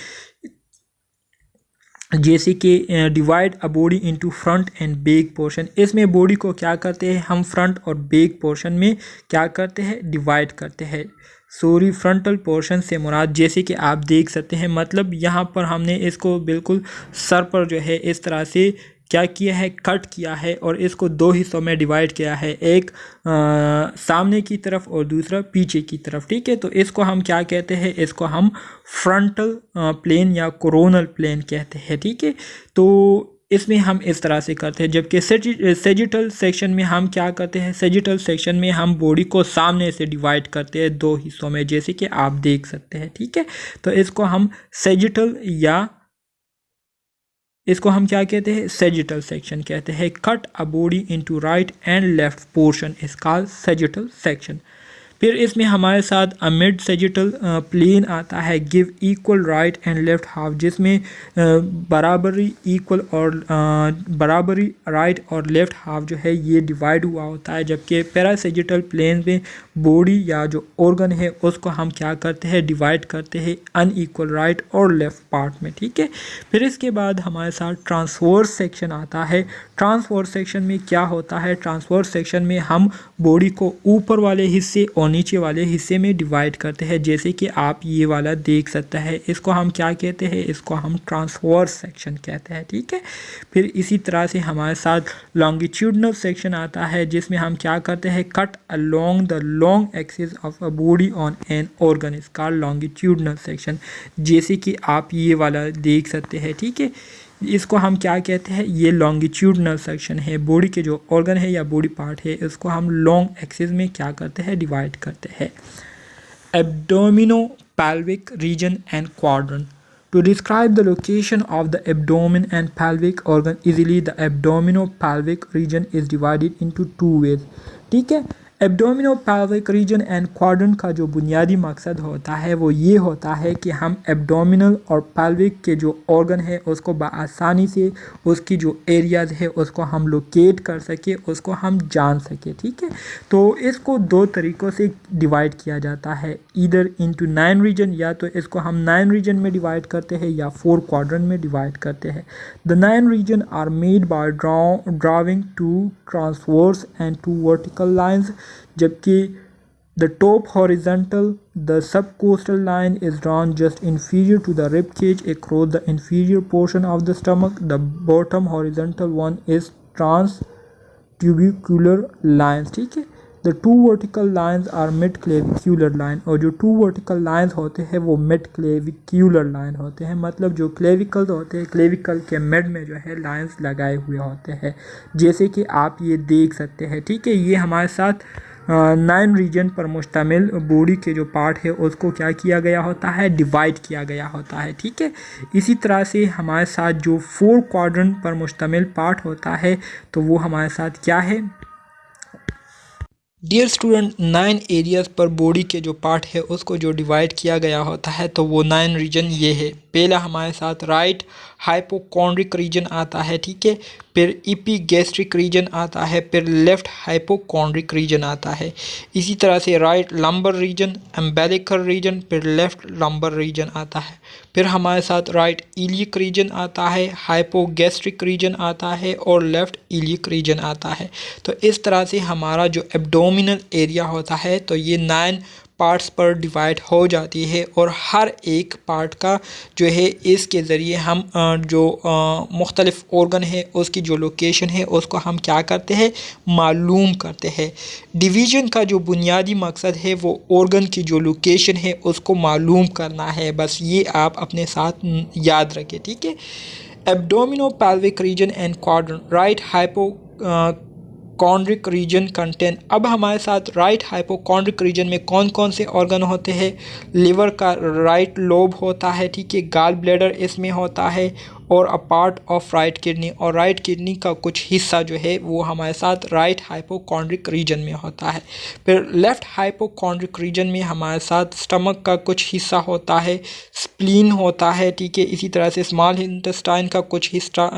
जैसे कि divide a body into front end back portion, इसमें बॉडी को क्या करते हैं हम फ्रंट और बैक पोर्शन में क्या करते हैं, डिवाइड करते हैं। सॉरी, फ्रंटल पोर्शन से मुराद जैसे कि आप देख सकते हैं, मतलब यहाँ पर हमने इसको बिल्कुल सर पर जो है इस तरह से क्या किया है, कट किया है और इसको 2 हिस्सों में डिवाइड किया है, एक सामने की तरफ और दूसरा पीछे की तरफ। ठीक है, तो इसको हम क्या कहते हैं, इसको हम फ्रंटल प्लेन या कोरोनल प्लेन कहते हैं। ठीक है, तो इसमें हम इस तरह से करते हैं, जबकि सेजिटल सेक्शन में हम क्या करते हैं, सेजिटल सेक्शन में हम बॉडी को सामने से डिवाइड करते हैं 2 हिस्सों में, जैसे कि आप देख सकते हैं। ठीक है, तो इसको हम सेजिटल या इसको हम क्या कहते हैं, सेजिटल सेक्शन कहते हैं। Cut a body into right and left portion is called sagittal section. फिर इसमें हमारे साथ मिड सेजिटल प्लेन आता है, give equal right and left half, जिसमें बराबरी इक्वल और बराबरी राइट और लेफ्ट हाफ जो है ये डिवाइड हुआ होता है, जबकि पैरासेजिटल प्लेन में बॉडी या जो ऑर्गन है उसको हम क्या करते हैं, डिवाइड करते हैं अनइक्वल राइट और लेफ्ट पार्ट में। ठीक है, फिर इसके बाद हमारे साथ ट्रांसवर्स सेक्शन आता है। ट्रांसवर्स सेक्शन में क्या होता है, ट्रांसवर्स सेक्शन में हम बॉडी को ऊपर वाले हिस्से और नीचे वाले हिस्से में डिवाइड करते हैं, जैसे कि आप ये वाला देख सकते हैं, इसको हम क्या कहते हैं, इसको हम ट्रांसवर्स सेक्शन कहते हैं। ठीक है, फिर इसी तरह से हमारे साथ लॉन्गिट्यूडनल सेक्शन आता है, जिसमें हम क्या करते हैं, cut along the long axis of a body on an organ is called longitudinal section, जैसे कि आप ये वाला देख सकते हैं। ठीक है, इसको हम क्या कहते हैं, ये लॉन्गिट्यूडनल सेक्शन है, बॉडी के जो ऑर्गन है या बॉडी पार्ट है इसको हम लॉन्ग एक्सिस में क्या करते हैं, डिवाइड करते हैं। Abdominopelvic region and quadrant. To describe the location of the abdomen and pelvic organ easily, the abdominopelvic region is divided into 2 ways. ठीक है, एब्डोमिनोपेल्विक रीजन एंड क्वाड्रेंट का जो बुनियादी मकसद होता है वो ये होता है कि हम एब्डोमिनल और पेल्विक के जो ऑर्गन है उसको बआसानी से उसकी जो एरियाज़ है उसको हम लोकेट कर सके, उसको हम जान सके। ठीक है, तो इसको 2 तरीक़ों से डिवाइड किया जाता है, ईदर इनटू 9 रीजन, या तो इसको हम 9 रीजन में डिवाइड करते हैं या 4 क्वाड्रेंट में डिवाइड करते हैं। The 9 region are made by drawing 2 transverse and 2 vertical lines, जबकि The top horizontal, the subcostal line is drawn just inferior to the rib cage across the inferior portion of the stomach. The bottom horizontal one is transtubercular lines. ठीक है, the two vertical lines are mid clavicular line, और जो two vertical lines होते हैं वो mid clavicular line होते हैं, मतलब जो क्लेविकल होते हैं, क्लेविकल के मिड में जो है लाइंस लगाए हुए होते हैं, जैसे कि आप ये देख सकते हैं। ठीक है, ये हमारे साथ 9 रीजन पर मुश्तमिल बॉडी के जो पार्ट है उसको क्या किया गया होता है, डिवाइड किया गया होता है। ठीक है, इसी तरह से हमारे साथ जो 4 क्वाड्रेंट पर मुश्तमिल पार्ट होता है तो वो हमारे साथ क्या है। डियर स्टूडेंट, 9 एरियाज़ पर बॉडी के जो पार्ट है उसको जो डिवाइड किया गया होता है तो वो 9 रीजन ये है। पहला हमारे साथ राइट हाइपोकॉन्ड्रिक रीजन आता है। ठीक है, फिर इपीगैस्ट्रिक रीजन आता है, फिर लेफ्ट हाइपोकॉन्ड्रिक रीजन आता है। इसी तरह से right lumbar region, umbilical region, फिर लेफ्ट लंबर रीजन आता है। फिर हमारे साथ राइट इलियक रीजन आता है, हाइपोगैस्ट्रिक रीजन आता है और लेफ्ट इलियक रीजन आता है। तो इस तरह से हमारा जो एब्डोमिनल एरिया होता है तो ये 9 पार्ट्स पर डिवाइड हो जाती है, और हर एक पार्ट का जो है इसके ज़रिए हम जो मुख्तलिफ़ ऑर्गन है उसकी जो लोकेशन है उसको हम क्या करते हैं, मालूम करते हैं। डिवीज़न का जो बुनियादी मकसद है वो ऑर्गन की जो लोकेशन है उसको मालूम करना है, बस ये आप अपने साथ याद रखें। ठीक है, abdominopelvic region and quadrant, right hypochondriac region contain. अब हमारे साथ राइट हाइपोकॉन्ड्रिक रीजन में कौन कौन से ऑर्गन होते हैं। लिवर का राइट लोब होता है, ठीक है, गॉल ब्लैडर इसमें होता है, और a part of right kidney, और राइट किडनी का कुछ हिस्सा जो है वो हमारे साथ राइट हाइपोकॉन्ड्रिक रीजन में होता है। फिर लेफ़्ट हाइपोकॉन्ड्रिक रीजन में हमारे साथ स्टमक का कुछ हिस्सा होता है, स्प्लीन होता है, ठीक है, इसी तरह से स्मॉल इंटेस्टाइन का कुछ हिस्सा,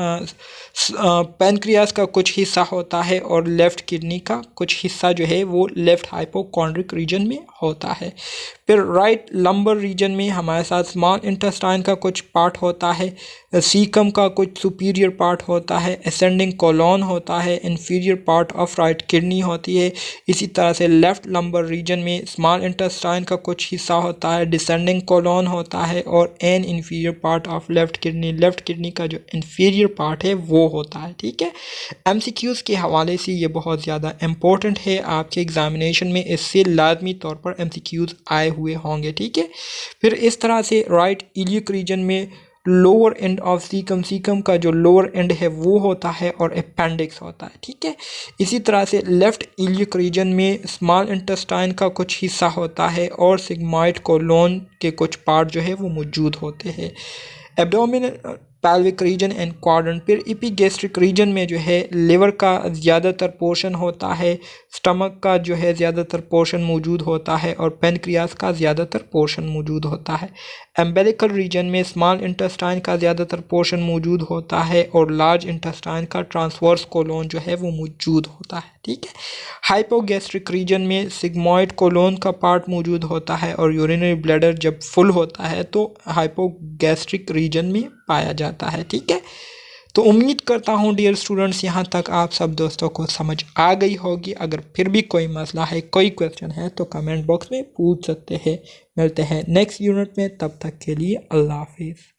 पैनक्रियास का कुछ हिस्सा होता है, और लेफ़्ट किडनी का कुछ हिस्सा जो है वो लेफ़्ट हाइपोकॉन्ड्रिक रीजन में होता है। फिर राइट लंबर रीजन में हमारे साथ स्मॉल इंटेस्टाइन का कुछ पार्ट होता है, सीकम का कुछ सुपीरियर पार्ट होता है, असेंडिंग कोलोन होता है, inferior part of right kidney होती है। इसी तरह से लेफ़्ट लंबर रीजन में स्मॉल इंटेस्टाइन का कुछ हिस्सा होता है, डिसेंडिंग कोलोन होता है, और N inferior part of left kidney का जो इंफीरियर पार्ट है वो होता है। ठीक है, एमसीक्यूज़ के हवाले से ये बहुत ज़्यादा इम्पोर्टेंट है, आपके एग्जामिनेशन में इससे लाजमी तौर पर एमसीक्यूज़ आए हुए होंगे। ठीक है, फिर इस तरह से राइट इलियक रीजन में लोअर एंड ऑफ सीकम का जो लोअर एंड है वो होता है, और अपेंडिक्स होता है। ठीक है, इसी तरह से लेफ्ट इलियक रीजन में स्मॉल इंटेस्टाइन का कुछ हिस्सा होता है, और सिग्मॉइड कोलोन के कुछ पार्ट जो है वो मौजूद होते हैं। Abdominal pelvic region and quadrant, फिर इपीगैस्ट्रिक रीजन में जो है लिवर का ज़्यादातर पोर्शन होता है, स्टमक का जो है ज़्यादातर पोर्शन मौजूद होता है, और पेनक्रियास का ज़्यादातर पोर्शन मौजूद होता है। एम्बेलिकल रीजन में स्मॉल इंटेस्टाइन का ज़्यादातर पोर्शन मौजूद होता है, और लार्ज इंटेस्टाइन का ट्रांसवर्स कोलोन जो है वो मौजूद होता है। ठीक है, हाइपोगैस्ट्रिक रीजन में सिग्मॉइड कोलोन का पार्ट मौजूद होता है, और यूरिनरी ब्लैडर जब फुल होता है तो हाइपोगैस्ट्रिक रीजन में पाया जाता है। ठीक है, तो उम्मीद करता हूँ डियर स्टूडेंट्स यहाँ तक आप सब दोस्तों को समझ आ गई होगी। अगर फिर भी कोई मसला है, कोई क्वेश्चन है तो कमेंट बॉक्स में पूछ सकते हैं। मिलते हैं नेक्स्ट यूनिट में, तब तक के लिए अल्लाह हाफिज़।